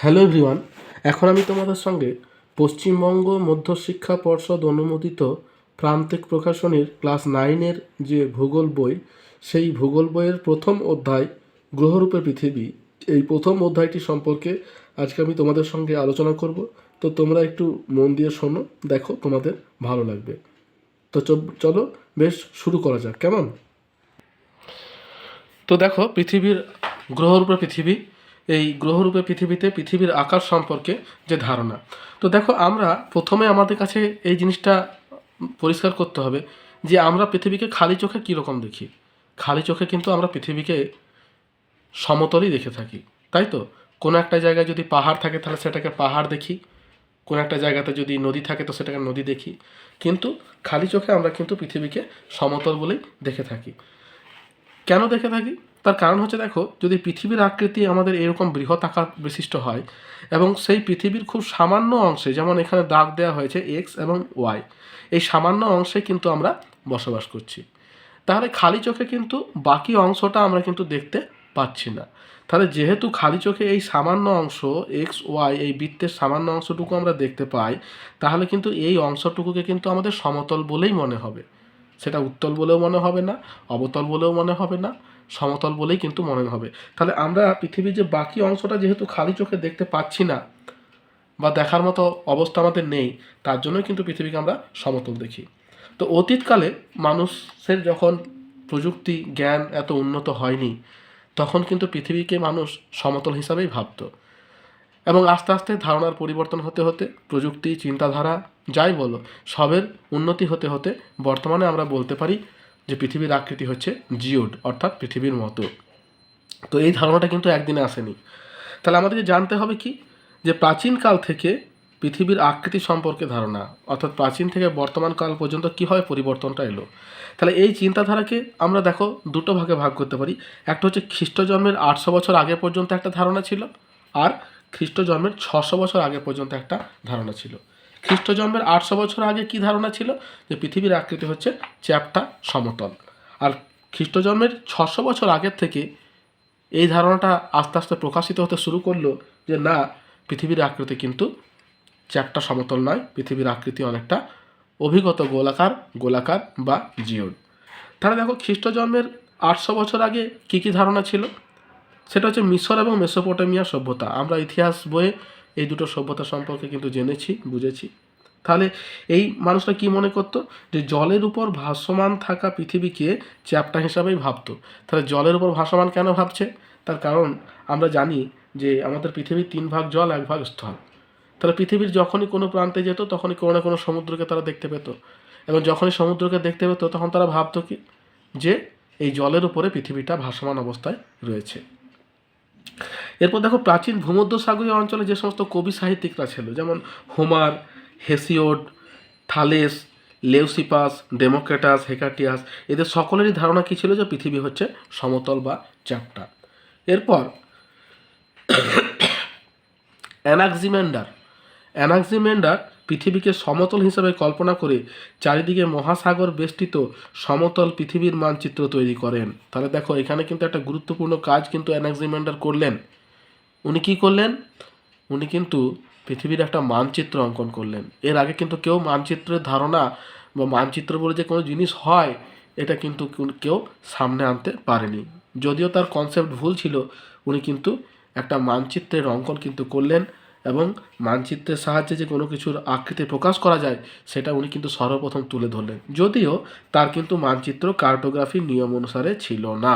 Hello everyone, এখন আমি তোমাদের সঙ্গে পশ্চিমবঙ্গ মধ্যশিক্ষা পর্ষদ অনুমোদিত প্রান্তিক প্রকাশনীর ক্লাস 9-এর যে ভূগোল বই, সেই ভূগোল বইয়ের প্রথম অধ্যায় গ্রহরূপে পৃথিবী, এই প্রথম অধ্যায়টি সম্পর্কে আজকে আমি তোমাদের সঙ্গে আলোচনা করব। তো তোমরা একটু মন দিয়ে শোনো, দেখো তোমাদের ভালো লাগবে। তো চলো বেশ শুরু করা যাক, কেমন? তো দেখো, গ্রহরূপে পৃথিবী, এই গ্রহরূপে পৃথিবীতে পৃথিবীর আকার সম্পর্কে যে ধারণা। তো দেখো, আমরা প্রথমে আমাদের কাছে এই জিনিসটা পরিষ্কার করতে হবে যে আমরা পৃথিবীকে খালি চোখে কীরকম দেখি। খালি চোখে কিন্তু আমরা পৃথিবীকে সমতলই দেখে থাকি, তাই তো? কোনো একটা জায়গায় যদি পাহাড় থাকে তাহলে সেটাকে পাহাড় দেখি, কোনো একটা জায়গাতে যদি নদী থাকে তো সেটাকে নদী দেখি, কিন্তু খালি চোখে আমরা কিন্তু পৃথিবীকে সমতল বলেই দেখে থাকি। কেন দেখে থাকি? তার কারণ হচ্ছে, দেখো, যদি পৃথিবীর আকৃতি আমাদের এরকম বৃহৎ আকার বিশিষ্ট হয় এবং সেই পৃথিবীর খুব সামান্য অংশে, যেমন এখানে দাগ দেওয়া হয়েছে এক্স এবং ওয়াই, এই সামান্য অংশে কিন্তু আমরা বসবাস করছি, তাহলে খালি চোখে কিন্তু বাকি অংশটা আমরা কিন্তু দেখতে পাচ্ছি না। তাহলে যেহেতু খালি চোখে এই সামান্য অংশ এক্স ওয়াই, এই বৃত্তের সামান্য অংশটুকু আমরা দেখতে পাই, তাহলে কিন্তু এই অংশটুকুকে কিন্তু আমাদের সমতল বলেই মনে হবে। সেটা উত্তল বলেও মনে হবে না, অবতল বলেও মনে হবে না, সমতল বলেই কিন্তু মনে হবে। তাহলে আমরা পৃথিবীর যে বাকি অংশটা যেহেতু খালি চোখে দেখতে পাচ্ছি না বা দেখার মতো অবস্থা আমাদের নেই, তার জন্যই কিন্তু পৃথিবীকে আমরা সমতল দেখি। তো অতীতকালে মানুষের যখন প্রযুক্তি জ্ঞান এত উন্নত হয়নি, তখন কিন্তু পৃথিবীকে মানুষ সমতল হিসাবেই ভাবত, এবং আস্তে আস্তে ধারণার পরিবর্তন হতে হতে, প্রযুক্তি, চিন্তাধারা যাই বলো, সবের উন্নতি হতে হতে বর্তমানে আমরা বলতে পারি যে পৃথিবীর আকৃতি হচ্ছে জিওড, অর্থাৎ পৃথিবীর মতো। তো এই ধারণাটা কিন্তু একদিনে আসেনি। তাহলে আমাদেরকে জানতে হবে কি, যে প্রাচীনকাল থেকে পৃথিবীর আকৃতি সম্পর্কে ধারণা, অর্থাৎ প্রাচীন থেকে বর্তমান কাল পর্যন্ত কীভাবে পরিবর্তনটা এলো। তাহলে এই চিন্তাধারাকে আমরা দেখো দুটো ভাগে ভাগ করতে পারি। একটা হচ্ছে খ্রিস্ট জন্মের 800 বছর আগে পর্যন্ত একটা ধারণা ছিল, আর খ্রিস্ট জন্মের 600 বছর আগে পর্যন্ত একটা ধারণা ছিল। খ্রিস্ট জন্মের 800 বছর আগে কি ধারণা ছিল? যে পৃথিবীর আকৃতি হচ্ছে চ্যাপ্টা, সমতল। আর খ্রিস্ট জন্মের 600 বছর আগের থেকে এই ধারণাটা আস্তে আস্তে প্রকাশিত হতে শুরু করলো যে না, পৃথিবীর আকৃতি কিন্তু চ্যাপ্টা, সমতল নয়, পৃথিবীর আকৃতি অনেকটা অভিগত গোলাকার, গোলাকার বা জিওড। তাহলে দেখো, খ্রিস্ট জন্মের 800 বছর আগে কী কী ধারণা ছিল? সেটা হচ্ছে মিশর এবং মেসোপটেমিয়া সভ্যতা। আমরা ইতিহাস বইয়ে এই দুটো সভ্যতা সম্পর্কে কিন্তু জেনেছি, বুঝেছি। তাহলে এই মানুষরা কি মনে করতো? যে জলের উপর ভাসমান থাকা পৃথিবীকে চ্যাপ্টা হিসাবেই ভাবতো। তাহলে জলের উপর ভাসমান কেন ভাবছে? তার কারণ আমরা জানি যে আমাদের পৃথিবীর 3 ভাগ জল, 1 ভাগ স্থল। তাহলে পৃথিবীর যখনই কোনো প্রান্তে যেত তখনই কোনো না কোনো সমুদ্রকে তারা দেখতে পেত, এবং যখনই সমুদ্রকে দেখতে পেত তখন তারা ভাবতো কি, যে এই জলের উপরে পৃথিবীটা ভাসমান অবস্থায় রয়েছে। এরপর দেখো, প্রাচীন ভূমধ্যসাগরীয় অঞ্চলে যে সমস্ত কবি সাহিত্যিকরা ছিল, যেমন হোমার, হেসিওড, থালেস, লেউসিপাস, ডেমোক্রেটাস, হেকাটিয়াস, এদের সকলেরই ধারণা কী ছিল? যে পৃথিবী হচ্ছে সমতল বা চ্যাপ্টা। এরপর অ্যানাক্সিমেন্ডার পৃথিবীকে সমতল হিসেবে কল্পনা করে চারিদিকে মহাসাগর বেষ্টিত সমতল পৃথিবীর মানচিত্র তৈরি করেন। তাহলে দেখো, এখানে কিন্তু একটা গুরুত্বপূর্ণ কাজ কিন্তু অ্যানাক্সিমেন্ডার করলেন। উনি কী করলেন? উনি কিন্তু পৃথিবীর একটা মানচিত্র অঙ্কন করলেন। এর আগে কিন্তু কেউ মানচিত্রের ধারণা বা মানচিত্র বলে যে কোনো জিনিস হয়, এটা কিন্তু কেউ সামনে আনতে পারেনি। যদিও তার কনসেপ্ট ভুল ছিল, উনি কিন্তু একটা মানচিত্রের অঙ্কন কিন্তু করলেন, এবং মানচিত্রের সাহায্যে যে কোনো কিছুর আকৃতি প্রকাশ করা যায় সেটা উনি কিন্তু সর্বপ্রথম তুলে ধরলেন, যদিও তার কিন্তু মানচিত্র কার্টোগ্রাফির নিয়ম অনুসারে ছিল না।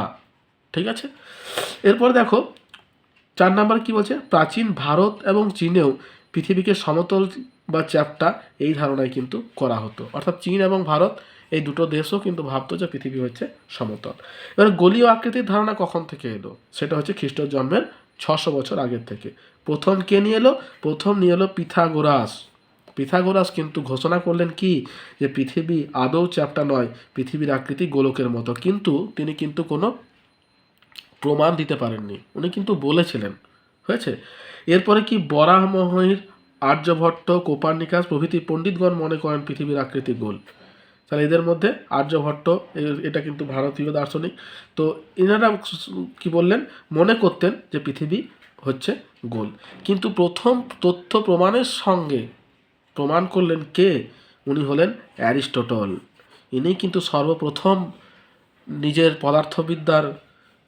ঠিক আছে, এরপর দেখো 4 নাম্বার কী বলছে? প্রাচীন ভারত এবং চীনেও পৃথিবীকে সমতল বা চ্যাপ্টা এই ধারণায় কিন্তু করা হতো। অর্থাৎ চীন এবং ভারত, এই দুটো দেশও কিন্তু ভাবতো যে পৃথিবী হচ্ছে সমতল। এবার গোলীয় আকৃতির ধারণা কখন থেকে এলো? সেটা হচ্ছে খ্রিস্ট জন্মের 600 বছর আগের থেকে। প্রথম কে নিয়ে এলো? প্রথম নিয়ে এলো পিথাগোরাস কিন্তু ঘোষণা করলেন কি, যে পৃথিবী আদৌ চ্যাপ্টা নয়, পৃথিবীর আকৃতি গোলকের মতো। কিন্তু তিনি কিন্তু কোনো প্রমাণ দিতে পারেননি, উনি কিন্তু বলেছিলেন। হয়েছে। এরপরে কি বরাহমহির, আর্যভট্ট, কোপার্নিকাস প্রভৃতি পণ্ডিতগণ মনে করেন পৃথিবীর আকৃতি গোল। তাহলে এদের মধ্যে আর্যভট্ট, এটা কিন্তু ভারতীয় দার্শনিক, তো এনারা কি বললেন? মনে করতেন যে পৃথিবী হচ্ছে গোল। কিন্তু প্রথম তথ্য প্রমাণের সঙ্গে প্রমাণ করলেন কে? উনি হলেন অ্যারিস্টটল। ইনি কিন্তু সর্বপ্রথম নিজের পদার্থবিদ্যার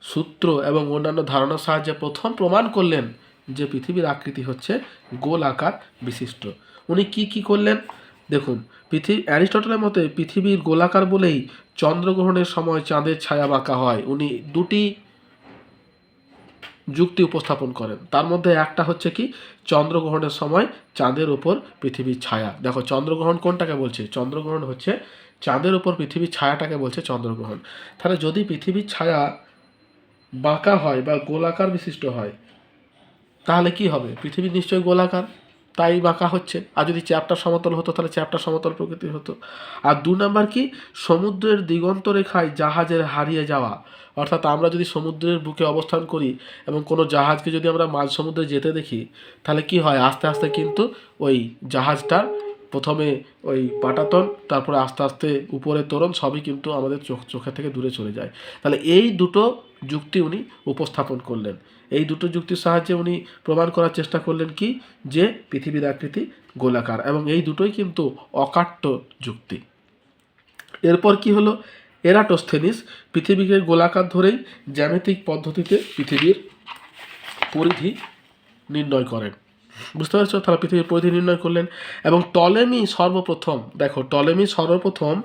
সূত্র এবং অন্যান্য ধারণার সাহায্যে প্রথম প্রমাণ করলেন যে পৃথিবীর আকৃতি হচ্ছে গোল আকার বিশিষ্ট। উনি কি করলেন দেখুন, অ্যারিস্টটলের মতে পৃথিবীর গোলাকার বলেই চন্দ্রগ্রহণের সময় চাঁদের ছায়া বাঁকা হয়। উনি দুটি যুক্তি উপস্থাপন করেন। তার মধ্যে একটা হচ্ছে কি, চন্দ্রগ্রহণের সময় চাঁদের ওপর পৃথিবীর ছায়া। দেখো চন্দ্রগ্রহণ কোনটাকে বলছে? চন্দ্রগ্রহণ হচ্ছে চাঁদের ওপর পৃথিবীর ছায়াটাকে বলছে চন্দ্রগ্রহণ। তাহলে যদি পৃথিবীর ছায়া বাঁকা হয় বা গোলাকার বিশিষ্ট হয়, তাহলে কি হবে? পৃথিবী নিশ্চয়ই গোলাকার, তাই বাঁকা হচ্ছে। আর যদি চ্যাপ্টা সমতল হতো তাহলে চ্যাপ্টা সমতল প্রকৃতির হতো। আর 2 নাম্বার কি, সমুদ্রের দিগন্ত রেখায় জাহাজের হারিয়ে যাওয়া। অর্থাৎ আমরা যদি সমুদ্রের বুকে অবস্থান করি এবং কোনো জাহাজকে যদি আমরা মাঝ সমুদ্রে যেতে দেখি, তাহলে কি হয়? আস্তে আস্তে কিন্তু ওই জাহাজটা প্রথমে ওই পাটাতন, তারপরে আস্তে আস্তে উপরে তোরণ, সবই কিন্তু আমাদের চোখের থেকে দূরে চলে যায়। তাহলে এই দুটো যুক্তি উনি উপস্থাপন করলেন। এই দুটো যুক্তির সাহায্যে উনি প্রমাণ করার চেষ্টা করলেন কি, যে পৃথিবীর আকৃতি গোলাকার, এবং এই দুটোই কিন্তু অকাট্য যুক্তি। এরপর কি হলো? এরাটোস্থেনিস পৃথিবীকে গোলাকার ধরেই জ্যামিতিক পদ্ধতিতে পৃথিবীর পরিধি নির্ণয় করেন। বুঝতে পারছো? তারা পৃথিবীর পরিধি নির্ণয় করলেন। এবং টলেমি সর্বপ্রথম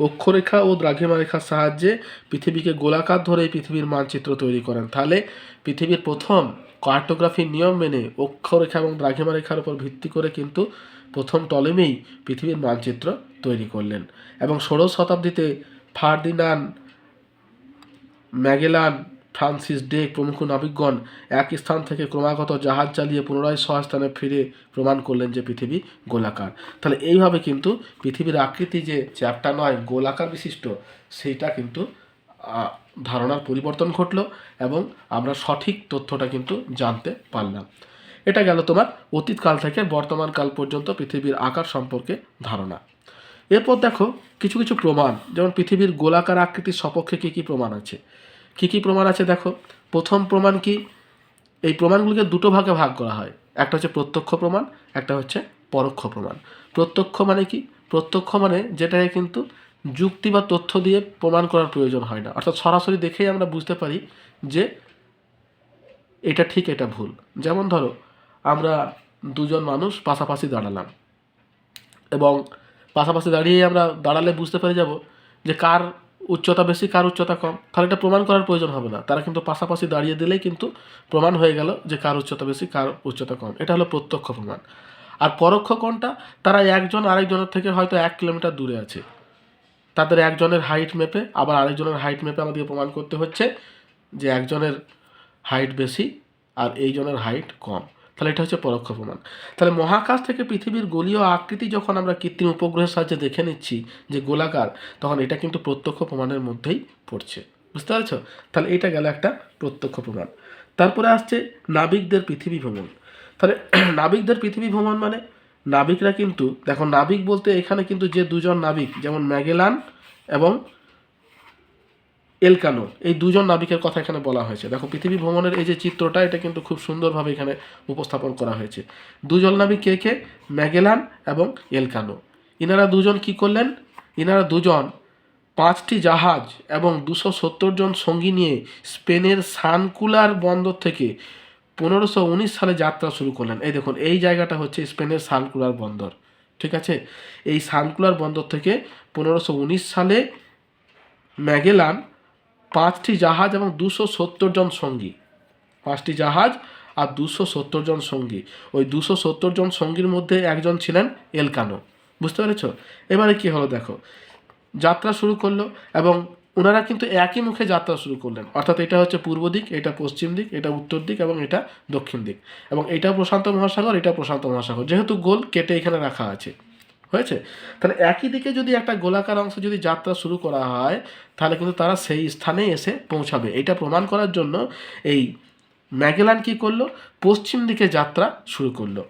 অক্ষরেখা ও দ্রাঘিমা রেখার সাহায্যে পৃথিবীকে গোলাকার ধরেই পৃথিবীর মানচিত্র তৈরি করেন। তাহলে পৃথিবীর প্রথম কার্টোগ্রাফির নিয়ম মেনে অক্ষরেখা এবং দ্রাঘিমা রেখার উপর ভিত্তি করে কিন্তু প্রথম টলেমিই পৃথিবীর মানচিত্র তৈরি করলেন। এবং 16 শতাব্দীতে ফার্দিনান্ড ম্যাগেলান, ফ্রান্সিস ড্রেক প্রমুখ নাবিকগণ এক স্থান থেকে ক্রমাগত জাহাজ চালিয়ে পুনরায় স্বস্থানে ফিরে প্রমাণ করলেন যে পৃথিবী গোলাকার। তাহলে এইভাবে কিন্তু পৃথিবীর আকৃতি যে চ্যাপ্টা নয় গোলাকার বিশিষ্ট, সেইটা কিন্তু ধারণার পরিবর্তন ঘটলো এবং আমরা সঠিক তথ্যটা কিন্তু জানতে পারলাম। এটা গেল তোমার অতীতকাল থেকে বর্তমান কাল পর্যন্ত পৃথিবীর আকার সম্পর্কে ধারণা। এরপর দেখো কিছু কিছু প্রমাণ, যেমন পৃথিবীর গোলাকার আকৃতির সপক্ষে কী কী প্রমাণ আছে। প্রমাণ আছে দেখো। প্রথম প্রমাণ কি? এই প্রমাণগুলোকে দুটো ভাগে ভাগ করা হয়। একটা হচ্ছে প্রত্যক্ষ প্রমাণ, একটা হচ্ছে পরোক্ষ প্রমাণ। প্রত্যক্ষ মানে কি? প্রত্যক্ষ মানে যেটাকে কিন্তু যুক্তি বা তথ্য দিয়ে প্রমাণ করার প্রয়োজন হয় না, অর্থাৎ সরাসরি দেখেই আমরা বুঝতে পারি যে এটা ঠিক এটা ভুল। যেমন ধরো আমরা দুজন মানুষ পাশাপাশি দাঁড়ালাম, এবং পাশাপাশি দাঁড়ালে বুঝতে পেরে যাব যে কার উচ্চতা বেশি কার উচ্চতা কম। তাহলে এটা প্রমাণ করার প্রয়োজন হবে না, তারা কিন্তু পাশাপাশি দাঁড়িয়ে দিলেই কিন্তু প্রমাণ হয়ে গেল যে কার উচ্চতা বেশি কার উচ্চতা কম। এটা হলো প্রত্যক্ষ প্রমাণ। আর পরোক্ষ কোনটা? তারা একজন আরেকজনের থেকে হয়তো 1 কিলোমিটার দূরে আছে, তাদের একজনের হাইট মেপে আবার আরেকজনের হাইট মেপে আমাদেরকে প্রমাণ করতে হচ্ছে যে একজনের হাইট বেশি আর এইজনের হাইট কম। তাহলে এটা হচ্ছে পরোক্ষ প্রমাণ। তাহলে মহাকাশ থেকে পৃথিবীর গোলীয় আকৃতি যখন আমরা কৃত্রিম উপগ্রহের সাহায্যে দেখে নিচ্ছি যে গোলাকার, তখন এটা কিন্তু প্রত্যক্ষ প্রমাণের মধ্যেই পড়ছে। বুঝতে পারছো? তাহলে এটা গেল একটা প্রত্যক্ষ প্রমাণ। তারপরে আসছে নাবিকদের পৃথিবী ভ্রমণ। তাহলে নাবিকদের পৃথিবী ভ্রমণ মানে নাবিকরা কিন্তু, দেখো নাবিক বলতে এখানে কিন্তু যে দুজন নাবিক, যেমন ম্যাগেলান এবং এলকানো, এই দুজন নাবিকের কথা এখানে বলা হয়েছে। দেখো পৃথিবী ভ্রমণের এই যে চিত্রটা, এটা কিন্তু খুব সুন্দরভাবে এখানে উপস্থাপন করা হয়েছে। দুজন নাবিক কে? ম্যাগেলান এবং এলকানো। ইনারা দুজন কি করলেন? ইনারা দুজন 5টি জাহাজ এবং 270 জন সঙ্গী নিয়ে স্পেনের সানকুলার বন্দর থেকে 1519 সালে যাত্রা শুরু করলেন। এই দেখুন, এই জায়গাটা হচ্ছে স্পেনের সানকুলার বন্দর। ঠিক আছে? এই সানকুলার বন্দর থেকে 1519 সালে ম্যাগেলান 5টি জাহাজ এবং 270 জন সঙ্গী, 5টি জাহাজ আর 270 জন সঙ্গী, ওই 270 জন সঙ্গীর মধ্যে একজন ছিলেন এলকানো। বুঝতে পেরেছ? এবারে কি হলো দেখো, যাত্রা শুরু করলো এবং ওনারা কিন্তু একই মুখে যাত্রা শুরু করলেন। অর্থাৎ এটা হচ্ছে পূর্ব দিক, এটা পশ্চিম দিক, এটা উত্তর দিক এবং এটা দক্ষিণ দিক, এবং এটা প্রশান্ত মহাসাগর, এটা প্রশান্ত মহাসাগর, যেহেতু গোল কেটে এখানে রাখা আছে। হয়েছে? তাহলে একই দিকে যদি একটা গোলাকার অংশ যদি যাত্রা শুরু করা হয়, তাহলে কিন্তু তারা সেই স্থানে এসে পৌঁছাবে। এটা প্রমাণ করার জন্য এই ম্যাগেলান কি করলো? পশ্চিম দিকে যাত্রা শুরু করলো।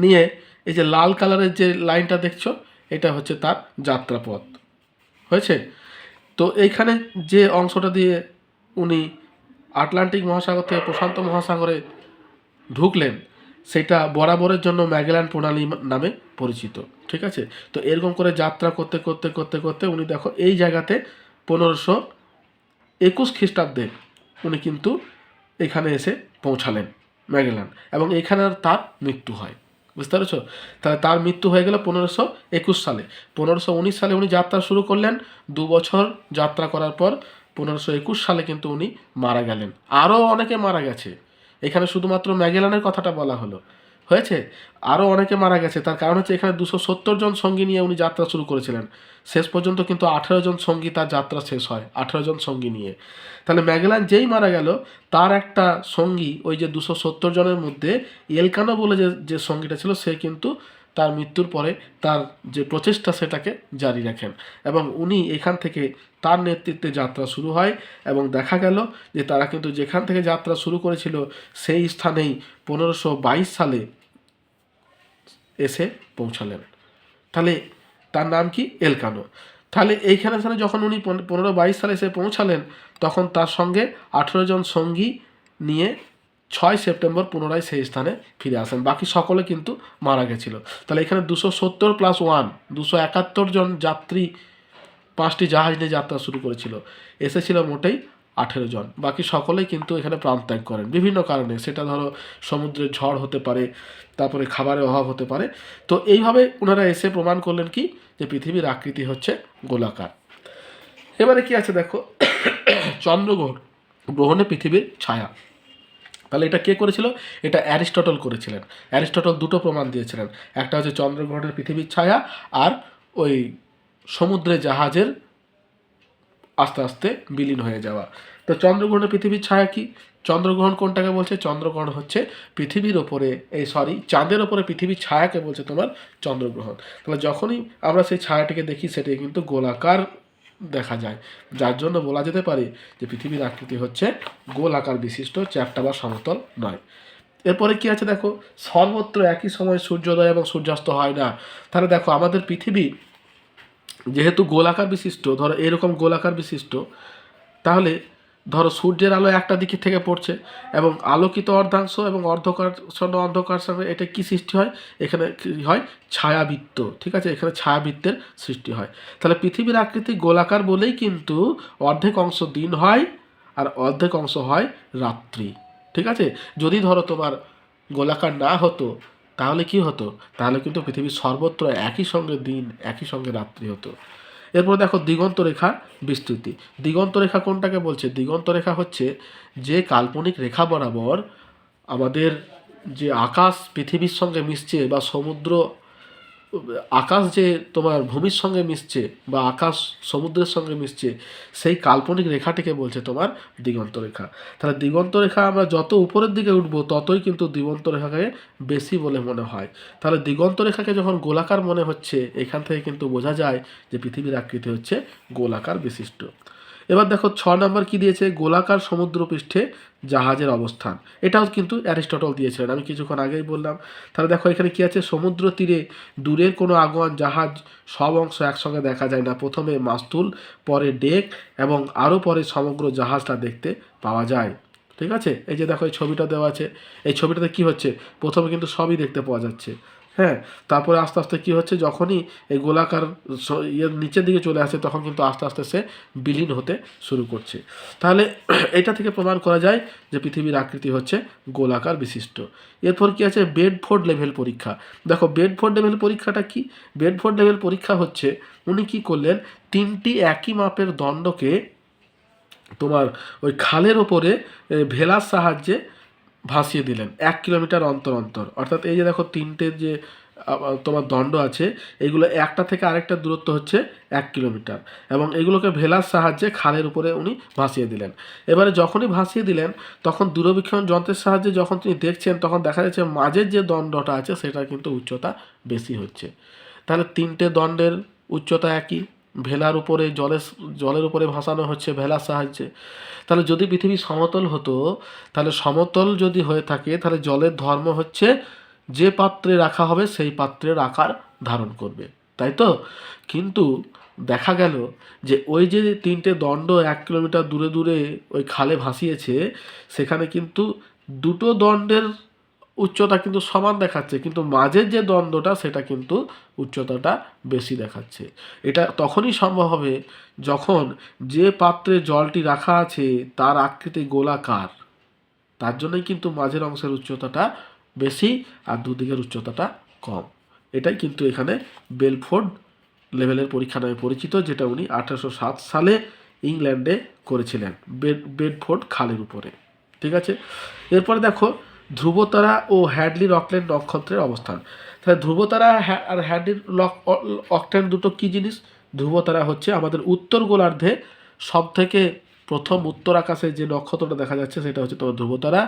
নিয়ে এই যে লাল কালারের যে লাইনটা দেখছো, এটা হচ্ছে তার যাত্রাপথ। হয়েছে? তো এইখানে যে অংশটা দিয়ে উনি আটলান্টিক মহাসাগর থেকে প্রশান্ত মহাসাগরে ঢুকলেন, সেটা বরাবরের জন্য ম্যাগেলান প্রণালী নামে পরিচিত। ঠিক আছে, তো এরকম করে যাত্রা করতে করতে করতে করতে উনি দেখো এই জায়গাতে 1521 খ্রিস্টাব্দে উনি কিন্তু এখানে এসে পৌঁছালেন ম্যাগেলান, এবং এখানে তার মৃত্যু হয়। বুঝতে পেরেছো? তাহলে তার মৃত্যু হয়ে গেল 1521 সালে। 1519 সালে উনি যাত্রা শুরু করলেন, 2 বছর যাত্রা করার পর 1521 সালে কিন্তু উনি মারা গেলেন। আরও অনেকে মারা গেছে, এখানে শুধুমাত্র ম্যাগেলানের কথাটা বলা হয়েছে, আরও অনেকে মারা গেছে। তার কারণ হচ্ছে এখানে 270 জন সঙ্গী নিয়ে উনি যাত্রা শুরু করেছিলেন, শেষ পর্যন্ত কিন্তু 18 জন সঙ্গী তার যাত্রা শেষ হয় 18 জন সঙ্গী নিয়ে। তাহলে ম্যাগেলান যেই মারা গেল, তার একটা সঙ্গী ওই যে 270 জনের মধ্যে এলকানো বলে যে সঙ্গীটা ছিল, সে কিন্তু তার মৃত্যুর পরে তার যে প্রচেষ্টা সেটাকে জারি রাখেন, এবং উনি এখান থেকে তার নেতৃত্বে যাত্রা শুরু হয়। এবং দেখা গেল যে তারা কিন্তু যেখান থেকে যাত্রা শুরু করেছিল সেই স্থানেই 1522 সালে এসে পৌঁছালেন। তাহলে তার নাম কি? এলকানো। তাহলে এইখানে যখন উনি 1522 সালে এসে পৌঁছালেন, তখন তার সঙ্গে 18 জন সঙ্গী নিয়ে 6 সেপ্টেম্বর পুনরায় সেই স্থানে ফিরে আসেন। বাকি সকলে কিন্তু মারা গেছিল। তাহলে এখানে 270 + 1 271 জন যাত্রী 5টি জাহাজ নিয়ে যাত্রা শুরু করেছিল, এসেছিল মোটেই 18 জন। বাকি সকলেই কিন্তু এখানে প্রাণত্যাগ করেন বিভিন্ন কারণে, সেটা ধরো সমুদ্রের ঝড় হতে পারে, তারপরে খাবারের অভাব হতে পারে। তো এইভাবে ওনারা এসে প্রমাণ করলেন কি, যে পৃথিবীর আকৃতি হচ্ছে গোলাকার। এবারে কি আছে দেখো, চন্দ্রগ্রহণে পৃথিবীর ছায়া। তাহলে এটা কে করেছিল? এটা অ্যারিস্টটল করেছিলেন। অ্যারিস্টটল দুটো প্রমাণ দিয়েছিলেন, একটা হচ্ছে চন্দ্রগ্রহণের পৃথিবীর ছায়া, আর ওই সমুদ্রে জাহাজের আস্তে আস্তে বিলীন হয়ে যাওয়া। তো চন্দ্রগ্রহণের পৃথিবীর ছায়া কি? চন্দ্রগ্রহণ কোনটাকে বলছে? চন্দ্রগ্রহণ হচ্ছে পৃথিবীর ওপরে চাঁদের ওপরে পৃথিবীর ছায়াকে বলছে তোমার চন্দ্রগ্রহণ। তাহলে যখনই আমরা সেই ছায়াটিকে দেখি, সেটাকে কিন্তু গোলাকার দেখা যায়, যার জন্য বলা যেতে পারে যে পৃথিবীর আকৃতি হচ্ছে গোলাকার বিশিষ্ট, চ্যাপ্টা বা সমতল নয়। এরপরে কি আছে দেখো, সর্বত্র একই সময় সূর্যোদয় এবং সূর্যাস্ত হয় না। তাহলে দেখো আমাদের পৃথিবী যেহেতু গোলাকার বিশিষ্ট, ধরো এরকম গোলাকার বিশিষ্ট, তাহলে ধরো সূর্যের আলো একটা দিকে থেকে পড়ছে, এবং আলোকিত অর্ধাংশ এবং অন্ধকার সঙ্গে এটা কি সৃষ্টি হয়? এখানে কি হয়? ছায়াবৃত্ত। ঠিক আছে, এখানে ছায়াবৃত্তের সৃষ্টি হয়। তাহলে পৃথিবীর আকৃতি গোলাকার বলেই কিন্তু অর্ধেক অংশ দিন হয় আর অর্ধেক অংশ হয় রাত্রি। ঠিক আছে, যদি ধরো তোমার গোলাকার না হতো, তাহলে কি হতো? তাহলে কিন্তু পৃথিবীর সর্বত্র একই সঙ্গে দিন একই সঙ্গে রাত্রি হতো। এরপর দেখো দিগন্ত রেখা বিস্তৃতি। দিগন্ত রেখা কোনটাকে বলছে? দিগন্ত রেখা হচ্ছে যে কাল্পনিক রেখা বরাবর আমাদের যে আকাশ পৃথিবীর সঙ্গে মিশছে, বা আকাশ যে তোমার ভূমির সঙ্গে মিশছে, বা আকাশ সমুদ্রের সঙ্গে মিশছে, সেই কাল্পনিক রেখাটিকে বলছে তোমার দিগন্ত রেখা। তাহলে দিগন্ত রেখা আমরা যত উপরের দিকে উঠবো, ততই কিন্তু দিগন্ত রেখাকে বেশি বলে মনে হয়। তাহলে দিগন্ত রেখাকে যখন গোলাকার মনে হচ্ছে, এখান থেকে কিন্তু বোঝা যায় যে পৃথিবীর আকৃতি হচ্ছে গোলাকার বিশিষ্ট। এবার দেখো 6 নম্বর কি দিয়েছে? গোলাকার সমুদ্রপৃষ্ঠে জাহাজের অবস্থান। এটাও কিন্তু অ্যারিস্টটল দিয়েছিলেন, আমি কিছুক্ষণ আগেই বললাম। তাহলে দেখো এখানে কি আছে? সমুদ্র তীরে দূরের কোনো আগুয়ান জাহাজ সব অংশ একসঙ্গে দেখা যায় না। প্রথমে মাস্তুল, পরে ডেক, এবং আরও পরে সমগ্র জাহাজটা দেখতে পাওয়া যায়। ঠিক আছে, এই যে দেখো এই ছবিটা দেওয়া আছে, এই ছবিটাতে কি হচ্ছে? প্রথমে কিন্তু সবই দেখতে পাওয়া যাচ্ছে, হ্যাঁ। তারপরে আস্তে আস্তে কী হচ্ছে, যখনই এই গোলাকার নিচের দিকে চলে আসে, তখন কিন্তু আস্তে আস্তে সে বিলীন হতে শুরু করছে। তাহলে এটা থেকে প্রমাণ করা যায় যে পৃথিবীর আকৃতি হচ্ছে গোলাকার বিশিষ্ট। এরপর কি আছে? বেডফোর্ড লেভেল পরীক্ষা। দেখো বেডফোর্ড লেভেল পরীক্ষাটা কি? বেডফোর্ড লেভেল পরীক্ষা হচ্ছে, উনি কি করলেন, 3টি একই মাপের দণ্ডকে তোমার ওই খালের ওপরে ভেলার সাহায্যে ভাসিয়ে দিলেন 1 কিলোমিটার অন্তর অন্তর। অর্থাৎ এই যে দেখো 3টে যে তোমার দণ্ড আছে, এগুলো একটা থেকে আরেকটা দূরত্ব হচ্ছে 1 কিলোমিটার, এবং এগুলোকে ভেলার সাহায্যে খালের উপরে উনি ভাসিয়ে দিলেন। এবারে যখনই ভাসিয়ে দিলেন, তখন দূরবীক্ষণ যন্ত্রের সাহায্যে যখন তিনি দেখছেন, তখন দেখা যাচ্ছে মাঝের যে দণ্ডটা আছে সেটার কিন্তু উচ্চতা বেশি হচ্ছে। তাহলে 3টে দণ্ডের উচ্চতা একই, ভেলার উপরে জলের উপরে ভাসানো হচ্ছে ভেলার সাহায্যে। তাহলে যদি পৃথিবী সমতল হতো, তাহলে সমতল যদি হয়ে থাকে, তাহলে জলের ধর্ম হচ্ছে যে পাত্রে রাখা হবে সেই পাত্রের আকার ধারণ করবে, তাই তো? কিন্তু দেখা গেল যে ওই যে 3টে দণ্ড 1 কিলোমিটার দূরে দূরে ওই খালে ভাসিয়েছে, সেখানে কিন্তু দুটো দণ্ডের উচ্চতা কিন্তু সমান দেখাচ্ছে, কিন্তু মাঝের যে দ্বন্দ্বটা সেটা কিন্তু উচ্চতাটা বেশি দেখাচ্ছে। এটা তখনই সম্ভব হবে যখন যে পাত্রে জলটি রাখা আছে তার আকৃতি গোলাকার, তার জন্যই কিন্তু মাঝের অংশের উচ্চতাটা বেশি আর দুদিকের উচ্চতাটা কম। এটাই কিন্তু এখানে বেলফোর্ড লেভেলের পরীক্ষা নামে পরিচিত, যেটা উনি 1807 সালে ইংল্যান্ডে করেছিলেন বেডফোর্ড খালের উপরে। ঠিক আছে, এরপরে দেখো ধ্রুবতারা ও হ্যাডলি রকল্যান্ড নক্ষত্রের অবস্থান। তাহলে ধ্রুবতারা আর হ্যাডলি রকল্যান্ড দুটো কী জিনিস? ধ্রুবতারা হচ্ছে আমাদের উত্তর গোলার্ধে সব থেকে প্রথম উত্তর আকাশে যে নক্ষত্রটা দেখা যাচ্ছে সেটা হচ্ছে তোমার ধ্রুবতারা,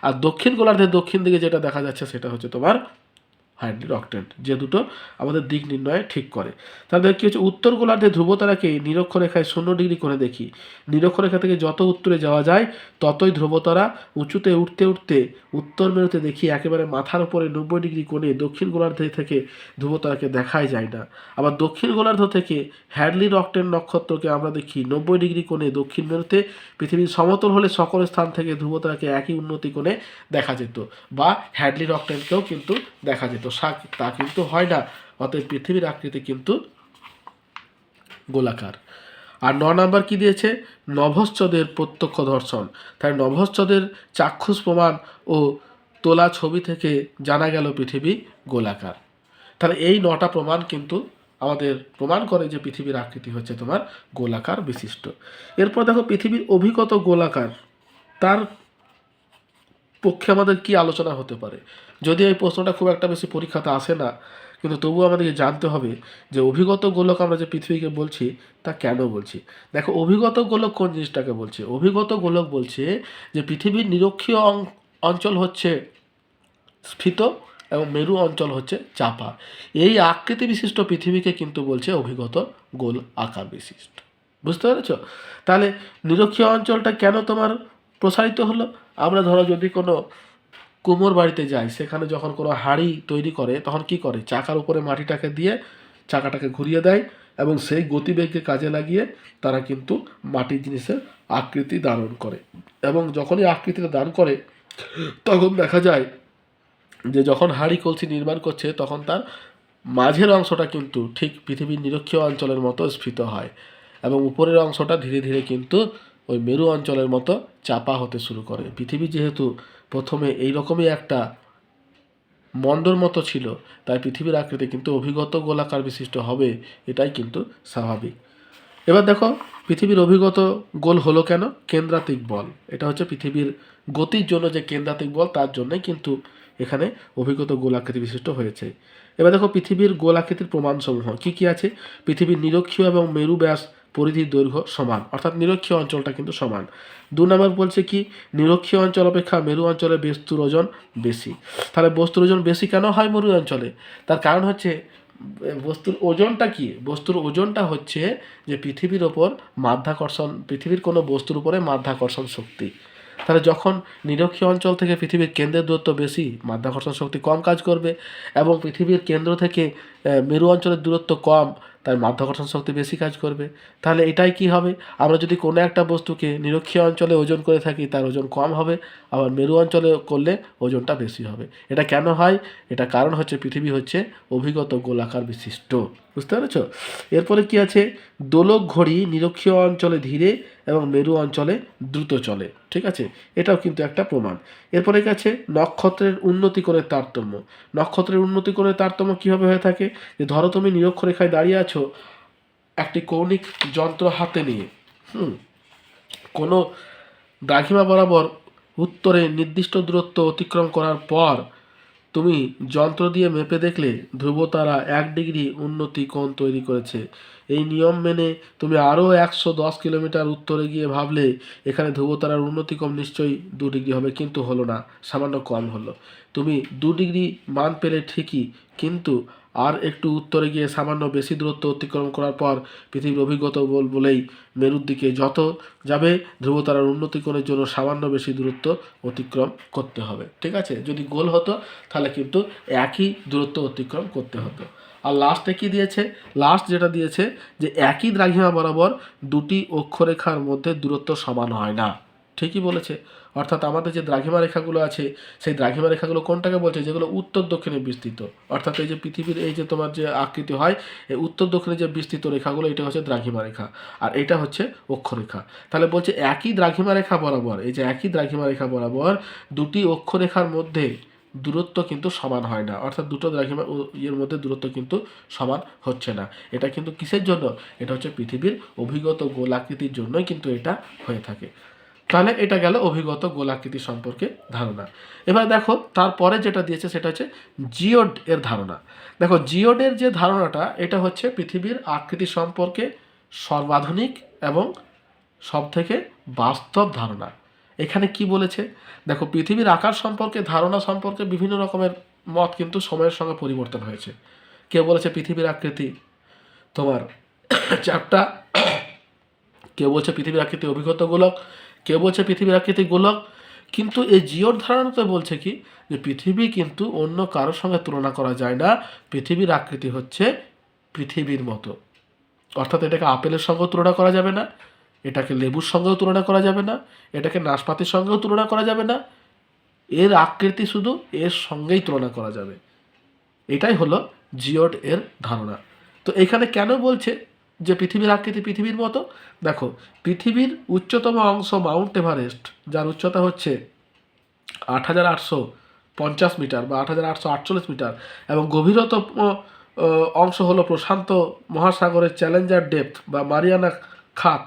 আর দক্ষিণ গোলার্ধের দক্ষিণ দিকে যেটা দেখা যাচ্ছে সেটা হচ্ছে তোমার হ্যাডলি রকল্যান্ড, যে দুটো আমাদের দিক নির্ণয়ে ঠিক করে। তাহলে কী হচ্ছে, উত্তর গোলার্ধে ধ্রুবতারাকে নিরক্ষরেখায় 0 ডিগ্রি করে দেখি। নিরক্ষরেখা থেকে যত উত্তরে যাওয়া যায় ততই ধ্রুবতারা উঁচুতে উঠতে উঠতে উত্তর মেরুতে দেখি একেবারে মাথার উপরে 90 ডিগ্রি কোণে দক্ষিণ গোলার্ধ থেকে ধ্রুবতারাকে দেখাই যায় না। আবার দক্ষিণ গোলার্ধ থেকে হ্যাডলি রকল্যান্ড নক্ষত্রকে আমরা দেখি 90 ডিগ্রি কোণে দক্ষিণ মেরুতে। পৃথিবীর সমতল হলে সকল স্থান থেকে ধ্রুবতারাকে একই উন্নতি কোণে দেখা যেত, বা হ্যাডলি রকল্যান্ডকেও কিন্তু দেখা যেত, তা কিন্তু হয় না। অতএব পৃথিবীর আকৃতি কিন্তু গোলাকার। আর 9 নম্বর কি দিয়েছে? নভশ্চদের প্রত্যক্ষ দর্শন। তাই নভশ্চদের চাক্ষুষ প্রমাণ ও তোলা ছবি থেকে জানা গেল পৃথিবী গোলাকার। তাহলে এই 9টা প্রমাণ কিন্তু আমাদের প্রমাণ করে যে পৃথিবীর আকৃতি হচ্ছে তোমার গোলাকার বিশিষ্ট। এরপর দেখো পৃথিবীর অভিগত গোলাকার, তার পক্ষে আমাদের কি আলোচনা হতে পারে। যদি এই প্রশ্নটা খুব একটা বেশি পরীক্ষাতে আসে না, কিন্তু তবুও আমাদেরকে জানতে হবে যে অভিগত গোলক আমরা যে পৃথিবীকে বলছি তা কেন বলছি। দেখো অভিগত গোলক কোন জিনিসটাকে বলছে? অভিগত গোলক বলছে যে পৃথিবীর নিরক্ষীয় অঞ্চল হচ্ছে স্ফীত এবং মেরু অঞ্চল হচ্ছে চাপা। এই আকৃতি বিশিষ্ট পৃথিবীকে কিন্তু বলছে অভিগত গোল আকার বিশিষ্ট। বুঝতে পেরেছ? তাহলে নিরক্ষীয় অঞ্চলটা কেন তোমার প্রসারিত হলো? আমরা ধরো যদি কোনো কুমোর বাড়িতে যাই, সেখানে যখন কোনো হাঁড়ি তৈরি করে তখন কি করে? চাকার উপরে মাটিটাকে দিয়ে চাকাটাকে ঘুরিয়ে দেয় এবং সেই গতিবেগকে কাজে লাগিয়ে তারা কিন্তু মাটির জিনিসের আকৃতি ধারণ করে। এবং যখনই আকৃতিটা দান করে তখন দেখা যায় যে যখন হাঁড়ি কলসি নির্মাণ করছে তখন তার মাঝের অংশটা কিন্তু ঠিক পৃথিবীর নিরক্ষীয় অঞ্চলের মতো স্ফীত হয় এবং উপরের অংশটা ধীরে ধীরে কিন্তু ওই মেরু অঞ্চলের মতো চাপা হতে শুরু করে। পৃথিবী যেহেতু প্রথমে এই রকমই একটা মণ্ডর মতো ছিল, তাই পৃথিবীর আকৃতি কিন্তু অভিগত গোলাকার বিশিষ্ট হবে, এটাই কিন্তু স্বাভাবিক। এবার দেখো পৃথিবীর অভিগত গোল হলো কেন? কেন্দ্রাতিক বল। এটা হচ্ছে পৃথিবীর গতির জন্য যে কেন্দ্রাতিক বল, তার জন্যই কিন্তু এখানে অভিগত গোলাকৃতি বিশিষ্ট হয়েছে। এবার দেখো পৃথিবীর গোলাকৃতির প্রমাণসমূহ কী কী আছে। পৃথিবীর নিরক্ষীয় এবং মেরু ব্যাস পরিধির দৈর্ঘ্য সমান, অর্থাৎ নিরক্ষীয় অঞ্চলটা কিন্তু সমান। 2 নম্বর বলছে কি, নিরক্ষীয় অঞ্চল অপেক্ষা মেরু অঞ্চলে বস্তুর ওজন বেশি। তাহলে বস্তুর ওজন বেশি কেন হয় মেরু অঞ্চলে? তার কারণ হচ্ছে বস্তুর ওজনটা কি? বস্তুর ওজনটা হচ্ছে যে পৃথিবীর ওপর মাধ্যাকর্ষণ, পৃথিবীর কোনো বস্তুর উপরে মাধ্যাকর্ষণ শক্তি। তাহলে যখন নিরক্ষীয় অঞ্চল থেকে পৃথিবীর কেন্দ্রের দূরত্ব বেশি, মাধ্যাকর্ষণ শক্তি কম কাজ করবে, এবং পৃথিবীর কেন্দ্র থেকে মেরু অঞ্চলের দূরত্ব কম, তাই মাধ্যাকর্ষণ শক্তি বেশি কাজ করবে। তাহলে এটাই কি হবে, আমরা যদি কোনো একটা বস্তুকে নিরক্ষীয় অঞ্চলে ওজন করে থাকি তার ওজন কম হবে, আবার মেরু অঞ্চলে করলে ওজনটা বেশি হবে। এটা কেন হয়? এটা কারণ হচ্ছে পৃথিবী হচ্ছে অভিগত গোলাকার বিশিষ্ট। বুঝতে পেরেছ? এরপরে কি আছে, দোলক ঘড়ি নিরক্ষীয় অঞ্চলে ধীরে এবং মেরু অঞ্চলে দ্রুত চলে। ঠিক আছে, এটাও কিন্তু একটা প্রমাণ। এরপরে কি আছে, নক্ষত্রের উন্নতিকোণের তারতম্য। নক্ষত্রের উন্নতিকোণের তারতম্য কীভাবে হয়ে থাকে? যে ধরো তুমি নিরক্ষরেখায় দাঁড়িয়ে আছো একটি কৌণিক যন্ত্র হাতে নিয়ে, কোনো দ্রাঘিমা বরাবর উত্তরে নির্দিষ্ট দূরত্ব অতিক্রম করার পর তুমি যন্ত্র দিয়ে মেপে দেখলে ধ্রুবতারা 1 ডিগ্রি উন্নতি কোণ তৈরি করেছে। এই নিয়ম মেনে তুমি আরও 110 কিলোমিটার উত্তরে গিয়ে ভাবলে এখানে ধ্রুবতারার উন্নতি কোণ নিশ্চয়ই 2 ডিগ্রি হবে, কিন্তু হলো না, সামান্য কম হলো। তুমি 2 ডিগ্রি মান পেলে ঠিকই, কিন্তু আর একটু উত্তরে গিয়ে সামান্য বেশি দূরত্ব অতিক্রম করার পর পৃথিবীর অভিজ্ঞতা বলেই মেরুর দিকে যত যাবে ধ্রুবতারার উন্নতিকরণের জন্য সামান্য বেশি দূরত্ব অতিক্রম করতে হবে। ঠিক আছে, যদি গোল হতো তাহলে কিন্তু একই দূরত্ব অতিক্রম করতে হতো। আর লাস্টে কি দিয়েছে, লাস্ট যেটা দিয়েছে যে একই দ্রাঘিমা বরাবর দুটি অক্ষরেখার মধ্যে দূরত্ব সমান হয় না। ঠিকই বলেছে, অর্থাৎ আমাদের যে দ্রাঘিমা রেখাগুলো আছে সেই দ্রাঘিমা রেখাগুলো কোনটাকে বলছে, যেগুলো উত্তর দক্ষিণে বিস্তৃত। অর্থাৎ এই যে পৃথিবীর এই যে তোমার যে আকৃতি হয়, এই উত্তর দক্ষিণে যে বিস্তৃত রেখাগুলো এটা হচ্ছে দ্রাঘিমা রেখা, আর এটা হচ্ছে অক্ষরেখা। তাহলে বলছে একই দ্রাঘিমা রেখা বরাবর, এই যে একই দ্রাঘিমা রেখা বরাবর দুটি অক্ষরেখার মধ্যে দূরত্ব কিন্তু সমান হয় না, অর্থাৎ দুটো দ্রাঘিমা ইয়ের মধ্যে দূরত্ব কিন্তু সমান হচ্ছে না। এটা কিন্তু কিসের জন্য, এটা হচ্ছে পৃথিবীর অভিগত গোলাকৃতির জন্যই কিন্তু এটা হয়ে থাকে। তাহলে এটা গেল অভিগত গোলাকৃতি সম্পর্কে ধারণা। এবার দেখো তারপরে যেটা দিয়েছে সেটা হচ্ছে জিওড এর ধারণা। দেখো জিওডের যে ধারণাটা, এটা হচ্ছে পৃথিবীর আকৃতি সম্পর্কে সর্বাধুনিক এবং সবথেকে বাস্তব ধারণা। এখানে কি বলেছে, দেখো পৃথিবীর আকার সম্পর্কে ধারণা সম্পর্কে বিভিন্ন রকমের মত কিন্তু সময়ের সঙ্গে পরিবর্তন হয়েছে। কেউ বলেছে পৃথিবীর আকৃতি তোমার চারটা, কেউ বলছে পৃথিবীর আকৃতি অভিগত গোলক, কেউ বলছে পৃথিবীর আকৃতি গোলক। কিন্তু এই জিওর ধারণাতে বলছে কি, যে পৃথিবী কিন্তু অন্য কারোর সঙ্গে তুলনা করা যায় না, পৃথিবীর আকৃতি হচ্ছে পৃথিবীর মতো। অর্থাৎ এটাকে আপেলের সঙ্গেও তুলনা করা যাবে না, এটাকে লেবুর সঙ্গেও তুলনা করা যাবে না, এটাকে নাশপাতির সঙ্গেও তুলনা করা যাবে না, এর আকৃতি শুধু এর সঙ্গেই তুলনা করা যাবে। এটাই হলো জিওড এর ধারণা। তো এখানে কেন বলছে যে পৃথিবীর আকৃতি পৃথিবীর মতো, দেখো পৃথিবীর উচ্চতম অংশ মাউন্ট এভারেস্ট, যার উচ্চতা হচ্ছে 8,850 মিটার বা 8,848 মিটার, এবং গভীরতম অংশ হলো প্রশান্ত মহাসাগরের চ্যালেঞ্জার ডেপথ বা মারিয়ানা খাত।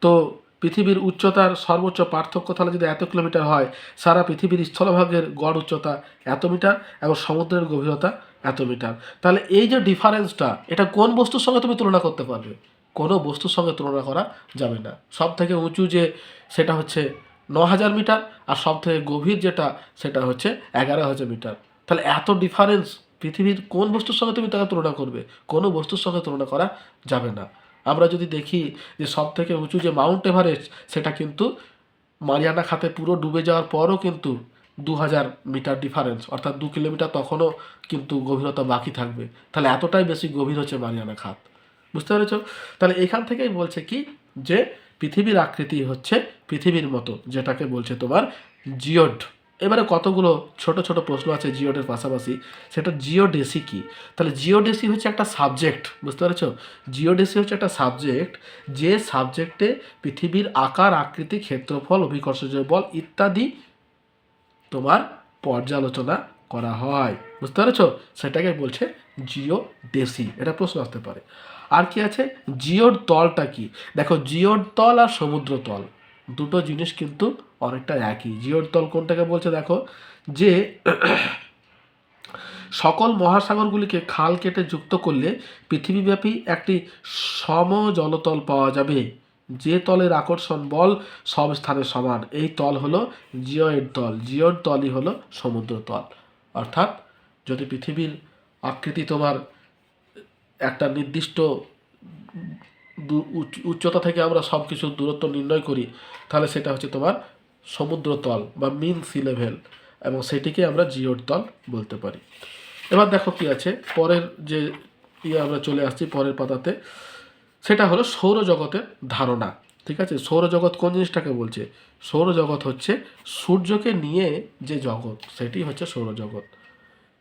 তো পৃথিবীর উচ্চতার সর্বোচ্চ পার্থক্য তাহলে যদি এত কিলোমিটার হয়, সারা পৃথিবীর স্থলভাগের গড় উচ্চতা এত মিটার এবং সমুদ্রের গভীরতা এত মিটার। তাহলে এই যে ডিফারেন্সটা, এটা কোন বস্তুর সঙ্গে তুমি তুলনা করতে পারবে? কোনো বস্তুর সঙ্গে তুলনা করা যাবে না। সব থেকে উঁচু যে সেটা হচ্ছে 9,000 মিটার, আর সব থেকে গভীর যেটা সেটা হচ্ছে 11,000 মিটার। তাহলে এত ডিফারেন্স পৃথিবীর কোন বস্তুর সঙ্গে তুমি তাকে তুলনা করবে? কোনো বস্তুর সঙ্গে তুলনা করা যাবে না। আমরা যদি দেখি যে সব থেকে উঁচু যে মাউন্ট এভারেস্ট, সেটা কিন্তু মারিয়ানা খাতে পুরো ডুবে যাওয়ার পরও কিন্তু 2,000 মিটার ডিফারেন্স, অর্থাৎ 2 কিলোমিটার তখনও কিন্তু গভীরতা বাকি থাকবে। তাহলে এতটাই বেশি গভীর হচ্ছে মারিয়ানা খাত। বুঝতে পেরেছ? তাহলে এখান থেকেই বলছে কি, যে পৃথিবীর আকৃতি হচ্ছে পৃথিবীর মতো, যেটাকে বলছে তোমার জিওড। এবারে কতগুলো ছোট ছোট প্রশ্ন আছে জিওডের পাশাপাশি, সেটা জিওডেসি কি। তাহলে জিওডেসি হচ্ছে একটা সাবজেক্ট, বুঝতে পেরেছ? জিওডেসি হচ্ছে একটা সাবজেক্ট, যে সাবজেক্টে পৃথিবীর আকার, আকৃতি, ক্ষেত্রফল, অভিকর্ষজ বল ইত্যাদি তোমার পর্যালোচনা করা হয়। বুঝতে পেরেছ? সেটাকে বলছে জিওডেসি। এটা প্রশ্ন আসতে পারে। আর কি আছে, জিওর তলটা কি। দেখো জিওর তল আর সমুদ্র তল দুটো জিনিস কিন্তু অনেকটা একই। জিওর তল কোনটাকে বলছে, দেখো যে সকল মহাসাগরগুলিকে খাল কেটে যুক্ত করলে পৃথিবীব্যাপী একটি সম জলতল পাওয়া যাবে, যে তলের আকর্ষণ বল সব স্থানে সমান। এই তল হলো জিওয়ের তল। জিওর তলই হলো সমুদ্র তল। অর্থাৎ যদি পৃথিবীর আকৃতি তোমার একটা নির্দিষ্ট উচ্চতা থেকে আমরা সব কিছু দূরত্ব নির্ণয় করি, তাহলে সেটা হচ্ছে তোমার সমুদ্র তল বা মিন সি লেভেল, এবং সেটিকে আমরা জিওর তল বলতে পারি। এবার দেখো কি আছে, পরের যে আমরা চলে আসছি পরের পাতাতে, সেটা হলো সৌরজগতের ধারণা। ঠিক আছে, সৌরজগৎ কোন জিনিসটাকে বলছে? সৌরজগৎ হচ্ছে সূর্যকে নিয়ে যে জগৎ, সেটি হচ্ছে সৌরজগৎ।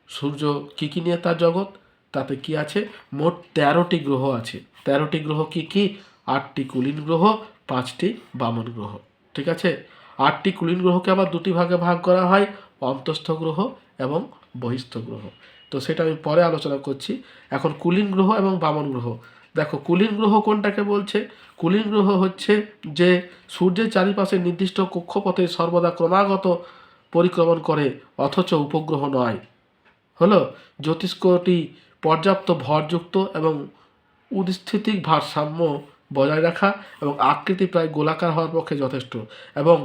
সূর্য কী কী নিয়ে তার জগৎ, তাতে কি আছে, মোট 13টি গ্রহ আছে। 13টি গ্রহ কি কি? 8টি কুলীন গ্রহ, 5টি বামন গ্রহ। ঠিক আছে, 8টি কুলীন গ্রহকে আবার দুটি ভাগে ভাগ করা হয়, অন্তস্থ গ্রহ এবং বহিস্থ গ্রহ। তো সেটা আমি পরে আলোচনা করছি। এখন কুলীন গ্রহ এবং বামন গ্রহ। দেখো কুলীন গ্রহ কোনটাকে বলছে? কুলীন গ্রহ হচ্ছে যে সূর্যের চারিপাশে নির্দিষ্ট কক্ষপথে সর্বদা ক্রমাগত পরিক্রমণ করে অথচ উপগ্রহ নয়। হলো জ্যোতিষ্কটি পর্যাপ্ত ভরযুক্ত এবং উৎস্থিতিক ভারসাম্য বজায় রাখা এবং আকৃতি প্রায় গোলাকার হওয়ার পক্ষে যথেষ্ট, এবং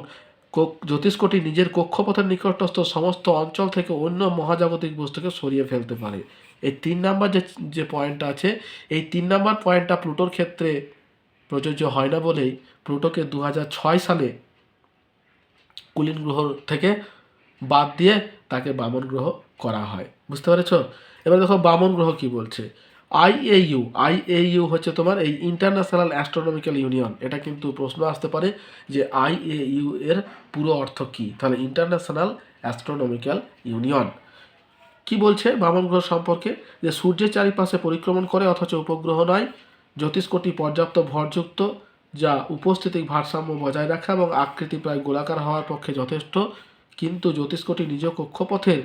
জ্যোতিষ্কটি নিজের কক্ষপথের নিকটস্থ সমস্ত অঞ্চল থেকে অন্য মহাজাগতিক বস্তুকে সরিয়ে ফেলতে পারে। এই 3 নাম্বার যে পয়েন্টটা আছে, এই 3 নাম্বার পয়েন্টটা প্লুটোর ক্ষেত্রে প্রযোজ্য হয় না বলেই প্লুটোকে 2006 সালে কুলিন গ্রহ থেকে বাদ দিয়ে তাকে বামন গ্রহ করা হয়। বুঝতে পেরেছ? এবার দেখো বামন গ্রহ কি বলছে। আইএইউ হচ্ছে তোমার এই ইন্টারন্যাশনাল অ্যাস্ট্রোনমিক্যাল ইউনিয়ন। এটা কিন্তু প্রশ্ন আসতে পারে যে আইএইউ এর পুরো অর্থ কী। তাহলে ইন্টারন্যাশনাল অ্যাস্ট্রোনমিক্যাল ইউনিয়ন কি বলছে বামন গ্রহ সম্পর্কে, যে সূর্যের চারিপাশে পরিক্রমণ করে অথচ উপগ্রহ নয়, জ্যোতিষ্কটি পর্যাপ্ত ভরযুক্ত যা উপস্থিতিক ভারসাম্য বজায় রাখা এবং আকৃতি প্রায় গোলাকার হওয়ার পক্ষে যথেষ্ট, কিন্তু জ্যোতিষ্কটি নিজ কক্ষপথের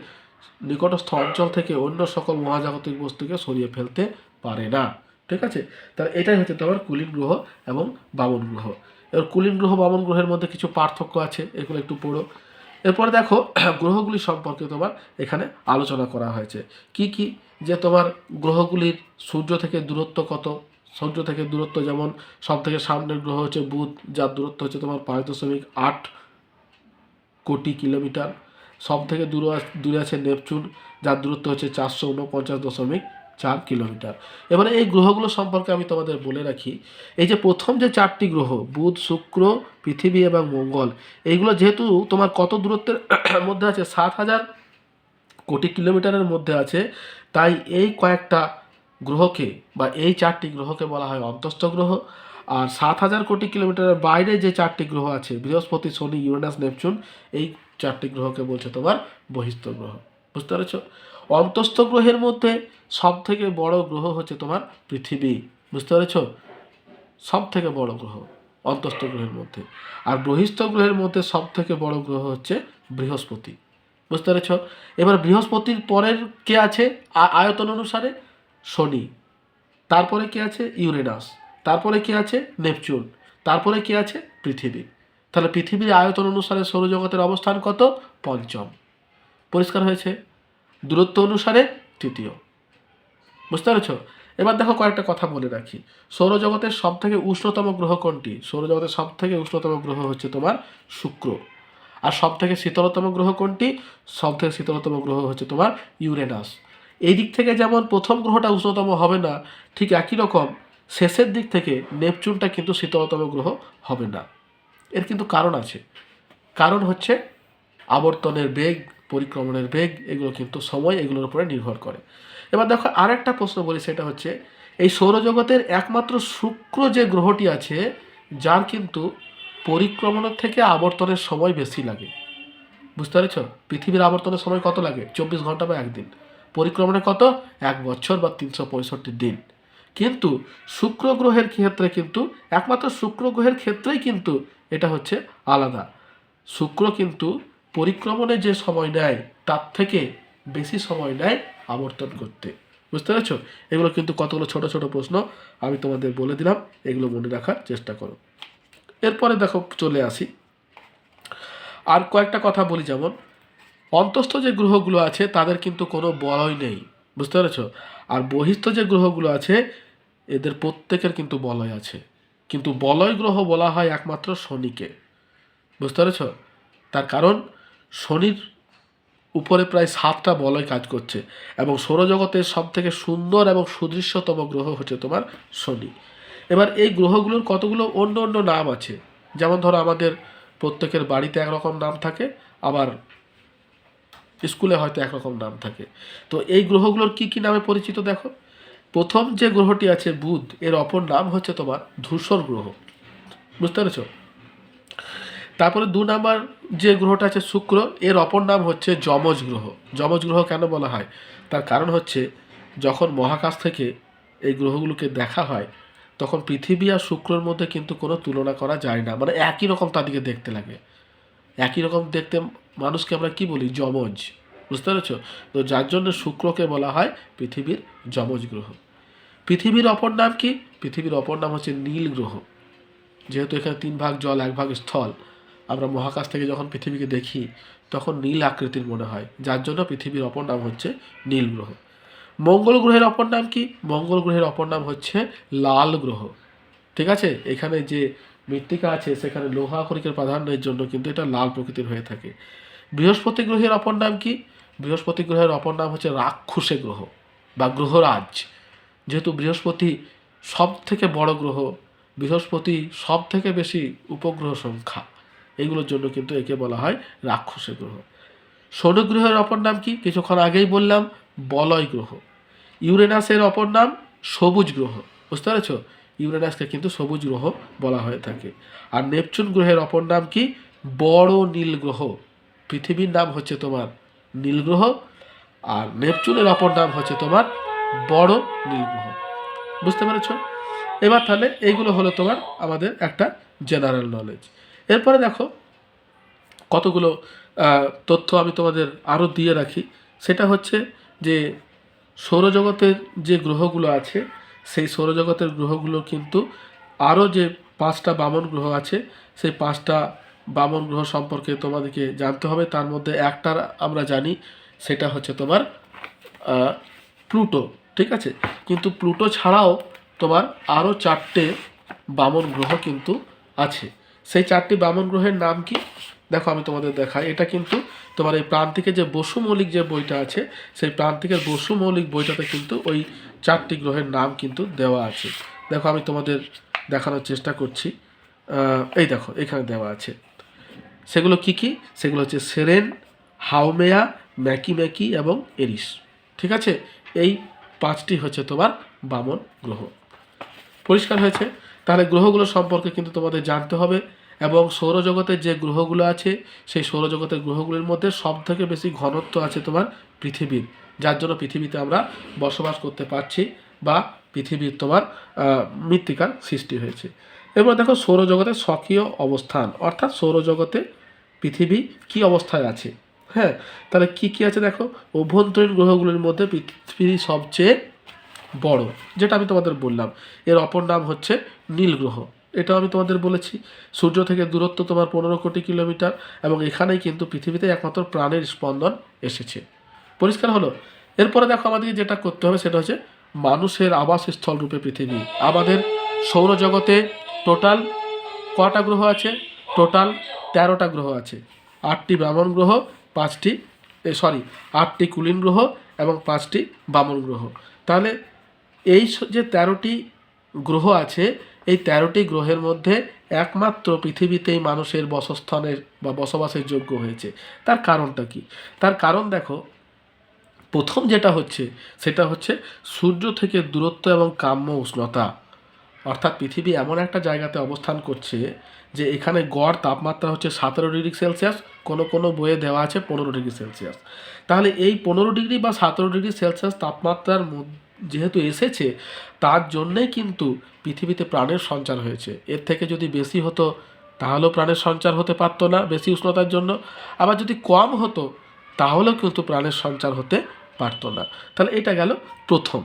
নিকটস্থ অঞ্চল থেকে অন্য সকল মহাজাগতিক বস্তুকে সরিয়ে ফেলতে পারে না। ঠিক আছে, তাহলে এটাই হচ্ছে তোমার কুলিন গ্রহ এবং বামন গ্রহ। এবার কুলিন গ্রহ বামন গ্রহের মধ্যে কিছু পার্থক্য আছে, এগুলো একটু পড়ো। এরপরে দেখো গ্রহগুলি সম্পর্কে তোমার এখানে আলোচনা করা হয়েছে। কি কি, যে তোমার গ্রহগুলির সূর্য থেকে দূরত্ব কত। সূর্য থেকে দূরত্ব যেমন সব থেকে সামনের গ্রহ হচ্ছে বুধ, যার দূরত্ব হচ্ছে তোমার 5.8 কোটি কিলোমিটার। সব থেকে দূরে আছে নেপচুন, যার দূরত্ব হচ্ছে 449.4 কিলোমিটার। এবারে এই গ্রহগুলো সম্পর্কে আমি তোমাদের বলে রাখি, এই যে প্রথম যে 4টি গ্রহ বুধ, শুক্র, পৃথিবী এবং মঙ্গল, এইগুলো যেহেতু তোমার কত দূরত্বের মধ্যে আছে, 7,000 কোটি কিলোমিটারের মধ্যে আছে, তাই এই কয়েকটা গ্রহকে বা এই 4টি গ্রহকে বলা হয় অন্তস্থ গ্রহ। আর 7,000 কোটি কিলোমিটারের বাইরে যে 4টি গ্রহ আছে বৃহস্পতি, শনি, ইউরেনাস, নেপচুন, এই 4টি গ্রহকে বলছে তোমার বহিস্থ গ্রহ। বুঝতে পেরেছ? অন্তস্থ গ্রহের মধ্যে সব থেকে বড় গ্রহ হচ্ছে তোমার পৃথিবী। বুঝতে পেরেছ? সব থেকে বড় গ্রহ অন্তস্থ গ্রহের মধ্যে। আর বহিস্থ গ্রহের মধ্যে সব থেকে বড় গ্রহ হচ্ছে বৃহস্পতি। বুঝতে পেরেছ? এবার বৃহস্পতির পরের কে আছে আয়তন অনুসারে? শনি। তারপরে কে আছে? ইউরেনাস। তারপরে কে আছে? নেপচুন। তারপরে কে আছে? পৃথিবী। তাহলে পৃথিবীর আয়তন অনুসারে সৌরজগতের অবস্থান কত? পঞ্চম। পরিষ্কার হয়েছে? দূরত্ব অনুসারে তৃতীয়। বুঝতে পেরেছ? এবার দেখো কয়েকটা কথা বলে রাখি। সৌরজগতের সব থেকে উষ্ণতম গ্রহ কোনটি? সৌরজগতের সব থেকে উষ্ণতম গ্রহ হচ্ছে তোমার শুক্র। আর সব থেকে শীতলতম গ্রহ কোনটি? সব থেকে শীতলতম গ্রহ হচ্ছে তোমার ইউরেনাস। এই দিক থেকে যেমন প্রথম গ্রহটা উষ্ণতম হবে না, ঠিক একই রকম শেষের দিক থেকে নেপচুনটা কিন্তু শীতলতম গ্রহ হবে না। এর কিন্তু কারণ আছে। কারণ হচ্ছে আবর্তনের বেগ, পরিক্রমণের বেগ, এগুলো কিন্তু সময় এগুলোর উপরে নির্ভর করে। এবার দেখো আর একটা প্রশ্ন বলি, সেটা হচ্ছে এই সৌরজগতের একমাত্র শুক্র যে গ্রহটি আছে, যার কিন্তু পরিক্রমণের থেকে আবর্তনের সময় বেশি লাগে। বুঝতে পেরেছ? পৃথিবীর আবর্তনের সময় কত লাগে? 24 ঘন্টা বা একদিন। পরিক্রমণে কত? 1 বছর বা 365 দিন। কিন্তু শুক্র গ্রহের ক্ষেত্রে কিন্তু একমাত্র শুক্র গ্রহের ক্ষেত্রেই কিন্তু এটা হচ্ছে আলাদা। শুক্র কিন্তু পরিক্রমণে যে সময় নেয় তার থেকে বেশি সময় নেয় আবর্তন করতে। বুঝতে পেরেছ? এগুলো কিন্তু কতগুলো ছোট ছোট প্রশ্ন আমি তোমাদের বলে দিলাম, এগুলো মনে রাখার চেষ্টা করো। এরপরে দেখো চলে আসি আর কয়েকটা কথা বলি, যেমন অন্তস্থ যে গ্রহগুলো আছে তাদের কিন্তু কোনো বলয় নেই। বুঝতে পেরেছ? আর বহিস্থ যে গ্রহগুলো আছে এদের প্রত্যেকের কিন্তু বলয় আছে, কিন্তু বলয় গ্রহ বলা হয় একমাত্র শনিকে। বুঝতে পেরেছ? তার কারণ শনির উপরে প্রায় 7টা বলয় কাজ করছে এবং সৌরজগতের সব থেকে সুন্দর এবং সুদৃশ্যতম গ্রহ হচ্ছে তোমার শনি। এবার এই গ্রহগুলোর কতগুলো অন্য অন্য নাম আছে, যেমন ধরো আমাদের প্রত্যেকের বাড়িতে একরকম নাম থাকে, আবার স্কুলে হয়তো একরকম নাম থাকে। তো এই গ্রহগুলোর কি কি নামে পরিচিত দেখো। প্রথম যে গ্রহটি আছে বুধ, এর অপর নাম হচ্ছে তোমার ধূসর গ্রহ। বুঝতে পেরেছ? তারপরে 2 নাম্বার যে গ্রহটা আছে শুক্র, এর অপর নাম হচ্ছে যমজ গ্রহ। যমজ গ্রহ কেন বলা হয়? তার কারণ হচ্ছে যখন মহাকাশ থেকে এই গ্রহগুলোকে দেখা হয় তখন পৃথিবী আর শুক্রের মধ্যে কিন্তু কোনো তুলনা করা যায় না, মানে একই রকম তাদেরকে দেখতে লাগে। একই রকম দেখতে মানুষকে আমরা কি বলি? যমজ। বুঝতে পেরেছ? তো যার জন্য শুক্রকে বলা হয় পৃথিবীর যমজ গ্রহ। পৃথিবীর অপর নাম কি? পৃথিবীর অপর নাম হচ্ছে নীল গ্রহ। যেহেতু এখানে 3 ভাগ জল 1 ভাগ স্থল, আমরা মহাকাশ থেকে যখন পৃথিবীকে দেখি তখন নীল আকৃতির মনে হয়, যার জন্য পৃথিবীর অপর নাম হচ্ছে নীল গ্রহ। মঙ্গল গ্রহের অপর নাম কি? মঙ্গল গ্রহের অপর নাম হচ্ছে লাল গ্রহ। ঠিক আছে? এখানে যে মৃত্তিকা আছে সেখানে লোহা খনিকের প্রাধান্যের জন্য কিন্তু এটা লাল প্রকৃতির হয়ে থাকে। বৃহস্পতি গ্রহের অপর নাম কি? বৃহস্পতি গ্রহের অপর নাম হচ্ছে রাক্ষসে গ্রহ। বা গ্রহরাজ, যেহেতু বৃহস্পতি সব থেকে বড় গ্রহ, বৃহস্পতি সব থেকে বেশি উপগ্রহ সংখ্যা, এইগুলোর জন্য কিন্তু একে বলা হয় রাক্ষসী গ্রহ। শনি গ্রহের অপর নাম কি? কিছুক্ষণ আগেই বললাম, বলয় গ্রহ। ইউরেনাসের অপর নাম সবুজ গ্রহ, বুঝতে পেরেছ? ইউরেনাসকে কিন্তু সবুজ গ্রহ বলা হয়ে থাকে। আর নেপচুন গ্রহের অপর নাম কি? বড় নীল গ্রহ। পৃথিবীর নাম হচ্ছে তোমার নীল গ্রহ, আর নেপচুনের অপর নাম হচ্ছে তোমার বড় নীল গ্রহ, বুঝতে পেরেছ? এবার তাহলে এইগুলো হলো তোমার আমাদের একটা জেনারেল নলেজ। এরপরে দেখো কতগুলো তথ্য আমি তোমাদের আরও দিয়ে রাখি। সেটা হচ্ছে যে সৌরজগতের যে গ্রহগুলো আছে, সেই সৌরজগতের গ্রহগুলো কিন্তু আরও যে 5টা বামন গ্রহ আছে, সেই 5টা বামন গ্রহ সম্পর্কে তোমাদেরকে জানতে হবে। তার মধ্যে একটার আমরা জানি, সেটা হচ্ছে তোমার প্লুটো, ঠিক আছে? কিন্তু প্লুটো ছাড়াও তোমার আরও 4টে বামন গ্রহ কিন্তু আছে। সেই 4টি বামন গ্রহের নাম কি? দেখো আমি তোমাদের দেখাই। এটা কিন্তু তোমার এই প্রান্তিকের যে বসু মৌলিক যে বইটা আছে, সেই প্রান্তিকের বসু মৌলিক বইটাতে কিন্তু ওই 4টি গ্রহের নাম কিন্তু দেওয়া আছে। দেখো আমি তোমাদের দেখানোর চেষ্টা করছি। এই দেখো এখানে দেওয়া আছে। সেগুলো কি কি? সেগুলো হচ্ছে সেরেন, হাউমেয়া, ম্যাকি এবং এরিস, ঠিক আছে? এই 5টি হচ্ছে তোমার বামন গ্রহ। পরিষ্কার হয়েছে? তাহলে গ্রহগুলো সম্পর্কে কিন্তু তোমাদের জানতে হবে। এবং সৌরজগতের যে গ্রহগুলো আছে, সেই সৌরজগতের গ্রহগুলির মধ্যে সবথেকে বেশি ঘনত্ব আছে তোমার পৃথিবীর, যার জন্য পৃথিবীতে আমরা বসবাস করতে পারছি, বা পৃথিবীর তোমার মৃত্তিকার সৃষ্টি হয়েছে। এবার দেখো সৌরজগতের স্বকীয় অবস্থান, অর্থাৎ সৌরজগতে পৃথিবী কি অবস্থায় আছে। হ্যাঁ, তাহলে কি কি আছে দেখো। অভ্যন্তরীণ গ্রহগুলির মধ্যে পৃথিবী সবচেয়ে বড়, যেটা আমি তোমাদের বললাম। এর অপর নাম হচ্ছে নীল গ্রহ, এটাও আমি তোমাদের বলেছি। সূর্য থেকে দূরত্ব তোমার 15 কোটি কিলোমিটার, এবং এখানেই কিন্তু পৃথিবীতে একমাত্র প্রাণের স্পন্দন এসেছে। পরিষ্কার হলো? এরপরে দেখো আমাদেরকে যেটা করতে হবে সেটা হচ্ছে মানুষের আবাসস্থল রূপে পৃথিবী। আমাদের সৌরজগতে টোটাল কটা গ্রহ আছে? টোটাল 13টা গ্রহ আছে। 8টি বামন গ্রহ, 8টি কুলীন গ্রহ এবং 5টি বামন গ্রহ। তাহলে এই যে 13টি গ্রহ আছে, এই 13টি গ্রহের মধ্যে একমাত্র পৃথিবীতেই মানুষের বসস্থানের বা বসবাসের যোগ্য হয়েছে। তার কারণটা কি? তার কারণ দেখো, প্রথম যেটা হচ্ছে সেটা হচ্ছে সূর্য থেকে দূরত্ব এবং কাম্য উষ্ণতা। অর্থাৎ পৃথিবী এমন একটা জায়গাতে অবস্থান করছে যে এখানে গড় তাপমাত্রা হচ্ছে 17 ডিগ্রি সেলসিয়াস, কোনো কোনো বইয়ে দেওয়া আছে 15 ডিগ্রি সেলসিয়াস। তাহলে এই 15 ডিগ্রি বা 17 ডিগ্রি সেলসিয়াস তাপমাত্রার যেহেতু এসেছে, তার জন্যেই কিন্তু পৃথিবীতে প্রাণের সঞ্চার হয়েছে। এর থেকে যদি বেশি হতো তাহলেও প্রাণের সঞ্চার হতে পারতো না বেশি উষ্ণতার জন্য, আবার যদি কম হতো তাহলেও কিন্তু প্রাণের সঞ্চার হতে পারতো না। তাহলে এটা গেল প্রথম।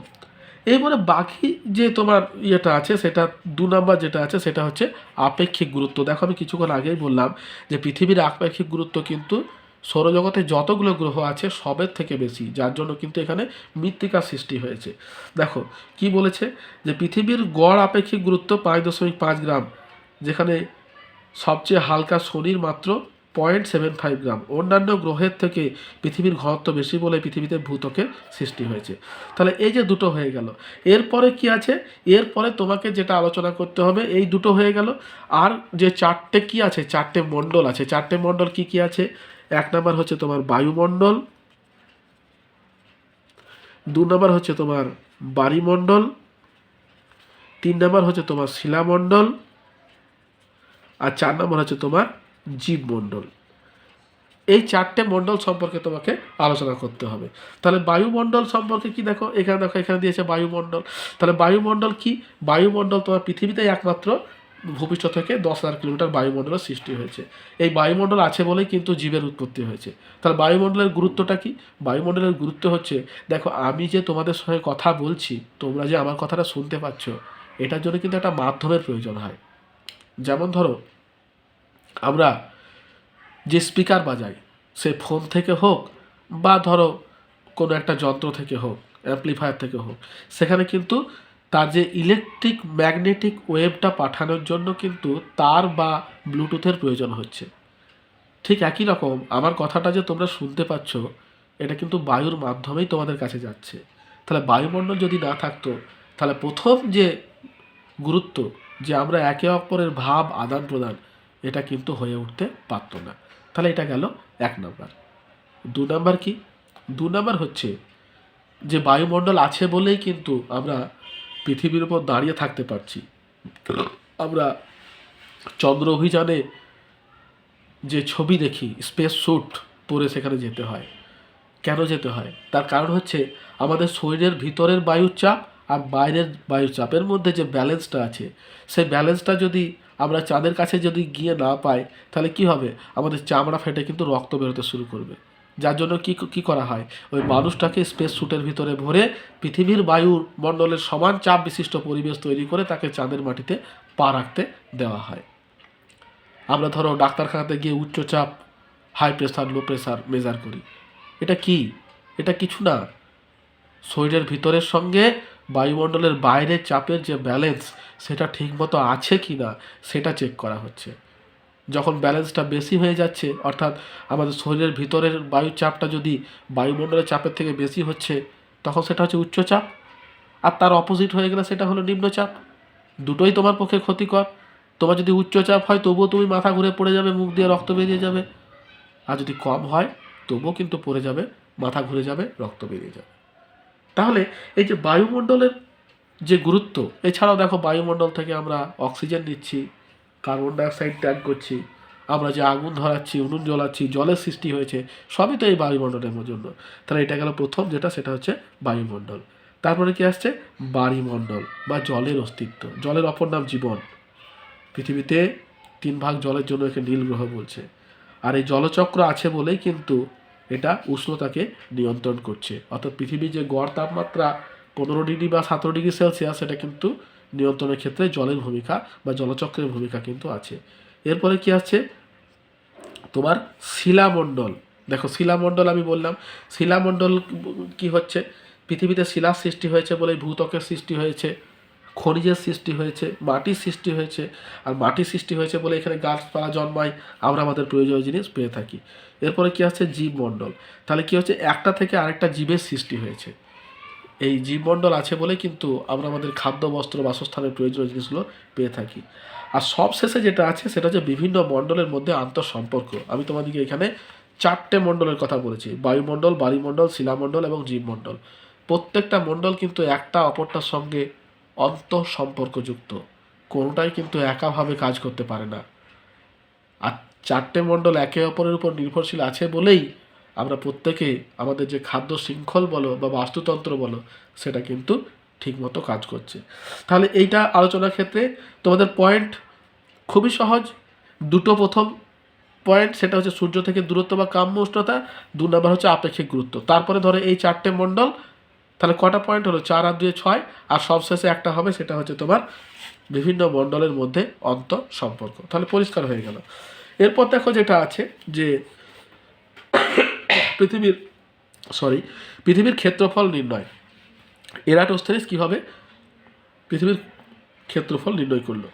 এইবারে বাকি যে তোমার ইয়েটা আছে, সেটা 2 নাম্বার যেটা আছে সেটা হচ্ছে আপেক্ষিক গুরুত্ব। দেখো আমি কিছুক্ষণ আগেই বললাম যে পৃথিবীর আপেক্ষিক গুরুত্ব কিন্তু সৌরজগতে যতগুলো গ্রহ আছে সবের থেকে বেশি, যার জন্য কিন্তু এখানে মৃত্তিকার সৃষ্টি হয়েছে। দেখো কি বলেছে, যে পৃথিবীর গড় আপেক্ষিক গুরুত্ব 5.5 গ্রাম, যেখানে সবচেয়ে হালকা শনির মাত্র 0.75 গ্রাম। অন্যান্য গ্রহের থেকে পৃথিবীর ঘনত্ব বেশি বলে পৃথিবীতে ভূত্বকের সৃষ্টি হয়েছে। তাহলে এই যে দুটো হয়ে গেল, এরপরে কি আছে? এরপরে তোমাকে যেটা আলোচনা করতে হবে, এই দুটো হয়ে গেল। আর যে 4টে কি আছে, 4টে মণ্ডল আছে। 4টে মণ্ডল কি কি আছে? 1 নাম্বার হচ্ছে তোমার বায়ুমণ্ডল, 2 নাম্বার হচ্ছে তোমার বায়ুমণ্ডল, 3 নাম্বার হচ্ছে তোমার শিলামণ্ডল, আর 4 নম্বর হচ্ছে তোমার জীবমণ্ডল। এই 4টে মণ্ডল সম্পর্কে তোমাকে আলোচনা করতে হবে। তাহলে বায়ুমণ্ডল সম্পর্কে কি দেখো, এখানে দিয়েছে বায়ুমণ্ডল। তাহলে বায়ুমণ্ডল কি? বায়ুমণ্ডল তোমার পৃথিবীতে একমাত্র ভূপৃষ্ঠ থেকে 10,000 কিলোমিটার বায়ুমণ্ডলের সৃষ্টি হয়েছে। এই বায়ুমণ্ডল আছে বলেই কিন্তু জীবের উৎপত্তি হয়েছে। তাহলে বায়ুমণ্ডলের গুরুত্বটা কি? বায়ুমণ্ডলের গুরুত্ব হচ্ছে, দেখো আমি যে তোমাদের সঙ্গে কথা বলছি, তোমরা যে আমার কথাটা শুনতে পাচ্ছ, এটার জন্য কিন্তু একটা মাধ্যমের প্রয়োজন হয়। যেমন ধরো আমরা যে স্পিকার বাজাই, সে ফোন থেকে হোক বা ধরো কোনো একটা যন্ত্র থেকে হোক, অ্যাম্প্লিফায়ার থেকে হোক, সেখানে কিন্তু তার যে ইলেকট্রিক ম্যাগনেটিক ওয়েভটা পাঠানোর জন্য কিন্তু তার বা ব্লুটুথের প্রয়োজন হচ্ছে। ঠিক একই রকম আমার কথাটা যে তোমরা শুনতে পাচ্ছ, এটা কিন্তু বায়ুর মাধ্যমেই তোমাদের কাছে যাচ্ছে। তাহলে বায়ুমণ্ডল যদি না থাকতো, তাহলে প্রথম যে গুরুত্ব, যে আমরা একে অপরের ভাব আদান প্রদান, এটা কিন্তু হয়ে উঠতে পারতো না। তাহলে এটা গেল 1 নম্বর। 2 নম্বর কি? 2 নম্বর হচ্ছে যে বায়ুমণ্ডল আছে বলেই কিন্তু আমরা পৃথিবীর উপর দাঁড়িয়ে থাকতে পারছি। আমরা চন্দ্র অভিযানে যে ছবি দেখি, স্পেস স্যুট পরে সেখানে যেতে হয়। কেন যেতে হয়? তার কারণ হচ্ছে আমাদের শরীরের ভিতরের বায়ুর চাপ আর বাইরের বায়ুর চাপের মধ্যে যে ব্যালেন্সটা আছে, সেই ব্যালেন্সটা যদি আমরা চাঁদের কাছে যদি গিয়ে না পাই, তাহলে কি হবে? আমাদের চামড়া ফেটে কিন্তু রক্ত বেরোতে শুরু করবে। যার জন্য কি করা হয়? ওই মানুষটাকে স্পেস স্যুটের ভিতরে ভরে পৃথিবীর বায়ুর মণ্ডলের সমান চাপ বিশিষ্ট পরিবেশ তৈরি করে তাকে চাঁদের মাটিতে পা রাখতে দেওয়া হয়। আমরা ধরো ডাক্তারখানাতে গিয়ে উচ্চচাপ, high pressure, low pressure measure করি। এটা কি? এটা কিছু না, শরীরের ভিতরের সঙ্গে বায়ুমণ্ডলের বাইরের চাপের যে ব্যালেন্স, সেটা ঠিকমতো আছে কি না সেটা চেক করা হচ্ছে। যখন ব্যালেন্সটা বেশি হয়ে যাচ্ছে, অর্থাৎ আমাদের শরীরের ভিতরের বায়ুর চাপটা যদি বায়ুমণ্ডলের চাপের থেকে বেশি হচ্ছে, তখন সেটা হচ্ছে উচ্চচাপ। আর তার অপোজিট হয়ে গেলে সেটা হলো নিম্নচাপ। দুটোই তোমার পক্ষে ক্ষতিকর। তোমার যদি উচ্চচাপ হয় তবুও তুমি মাথা ঘুরে পড়ে যাবে, মুখ দিয়ে রক্ত বেরিয়ে যাবে। আর যদি কম হয় তবুও কিন্তু পড়ে যাবে, মাথা ঘুরে যাবে, রক্ত বেরিয়ে যাবে। তাহলে এই যে বায়ুমণ্ডলের যে গুরুত্ব, এছাড়াও দেখো বায়ুমণ্ডল থেকে আমরা অক্সিজেন নিচ্ছি, কার্বন ডাইঅক্সাইড ত্যাগ করছি, আমরা যে আগুন ধরাচ্ছি, উনুন জ্বলাচ্ছি, জলের সৃষ্টি হয়েছে, সবই তো এই বায়ুমণ্ডলের জন্য। তাহলে এটা গেল প্রথম যেটা, সেটা হচ্ছে বায়ুমণ্ডল। তারপরে কি আসছে? বায়ুমণ্ডল বা জলের অস্তিত্ব। জলের অপর নাম জীবন। পৃথিবীতে 3 ভাগ জলের জন্য একে নীল গ্রহ বলছে। আর এই জলচক্র আছে বলেই কিন্তু এটা উষ্ণতাকে নিয়ন্ত্রণ করছে। অর্থাৎ পৃথিবীর যে গড় তাপমাত্রা 15 ডিগ্রি বা 17 ডিগ্রি সেলসিয়াস, সেটা কিন্তু নিয়ন্ত্রণের ক্ষেত্রে জলের ভূমিকা বা জলচক্রের ভূমিকা কিন্তু আছে। এরপরে কি আছে? তোমার শিলামণ্ডল। দেখো শিলামণ্ডল আমি বললাম, শিলামণ্ডল কি হচ্ছে? পৃথিবীতে শিলার সৃষ্টি হয়েছে বলেই ভূত্বকের সৃষ্টি হয়েছে, খনিজের সৃষ্টি হয়েছে, মাটির সৃষ্টি হয়েছে। আর মাটির সৃষ্টি হয়েছে বলে এখানে গাছপালা জন্মায়, আমরা আমাদের প্রয়োজনীয় জিনিস পেয়ে থাকি। এরপরে কি আছে? জীবমণ্ডল। তাহলে কি হচ্ছে? একটা থেকে আরেকটা জীবের সৃষ্টি হয়েছে। এই জীবমণ্ডল আছে বলে কিন্তু আমরা আমাদের খাদ্য, বস্ত্র, বাসস্থানের প্রয়োজনীয় জিনিসগুলো পেয়ে থাকি। আর সবশেষে যেটা আছে সেটা হচ্ছে বিভিন্ন মণ্ডলের মধ্যে আন্তঃসম্পর্ক। আমি তোমাদেরকে এখানে 4টে মণ্ডলের কথা বলেছি: বায়ুমণ্ডল, বায়ুমণ্ডল, শিলামণ্ডল এবং জীবমণ্ডল। প্রত্যেকটা মণ্ডল কিন্তু একটা অপরটার সঙ্গে অন্তঃসম্পর্কযুক্ত, কোনোটাই কিন্তু একাভাবে কাজ করতে পারে না। আর 4টে মণ্ডল একে অপরের উপর নির্ভরশীল আছে বলেই আমরা প্রত্যেকে আমাদের যে খাদ্য শৃঙ্খল বলো বা বাস্তুতন্ত্র বলো, সেটা কিন্তু ঠিকমতো কাজ করছে। তাহলে এইটা আলোচনার ক্ষেত্রে তোমাদের পয়েন্ট খুবই সহজ। দুটো প্রথম পয়েন্ট, সেটা হচ্ছে সূর্য থেকে দূরত্ব বা কাম্য উষ্ণতা। 2 নম্বর হচ্ছে আপেক্ষিক গুরুত্ব। তারপরে ধরো এই 4টে মণ্ডল, তাহলে কটা পয়েন্ট হলো? 4 আর 2 6। আর সবশেষে একটা হবে, সেটা হচ্ছে তোমার বিভিন্ন মণ্ডলের মধ্যে সম্পর্ক। তাহলে পরিষ্কার হয়ে গেল। এরপর দেখো যেটা আছে যে পৃথিবীর ক্ষেত্রফল নির্ণয়। এরাটোস্থেনিস কীভাবে পৃথিবীর ক্ষেত্রফল নির্ণয় করলো?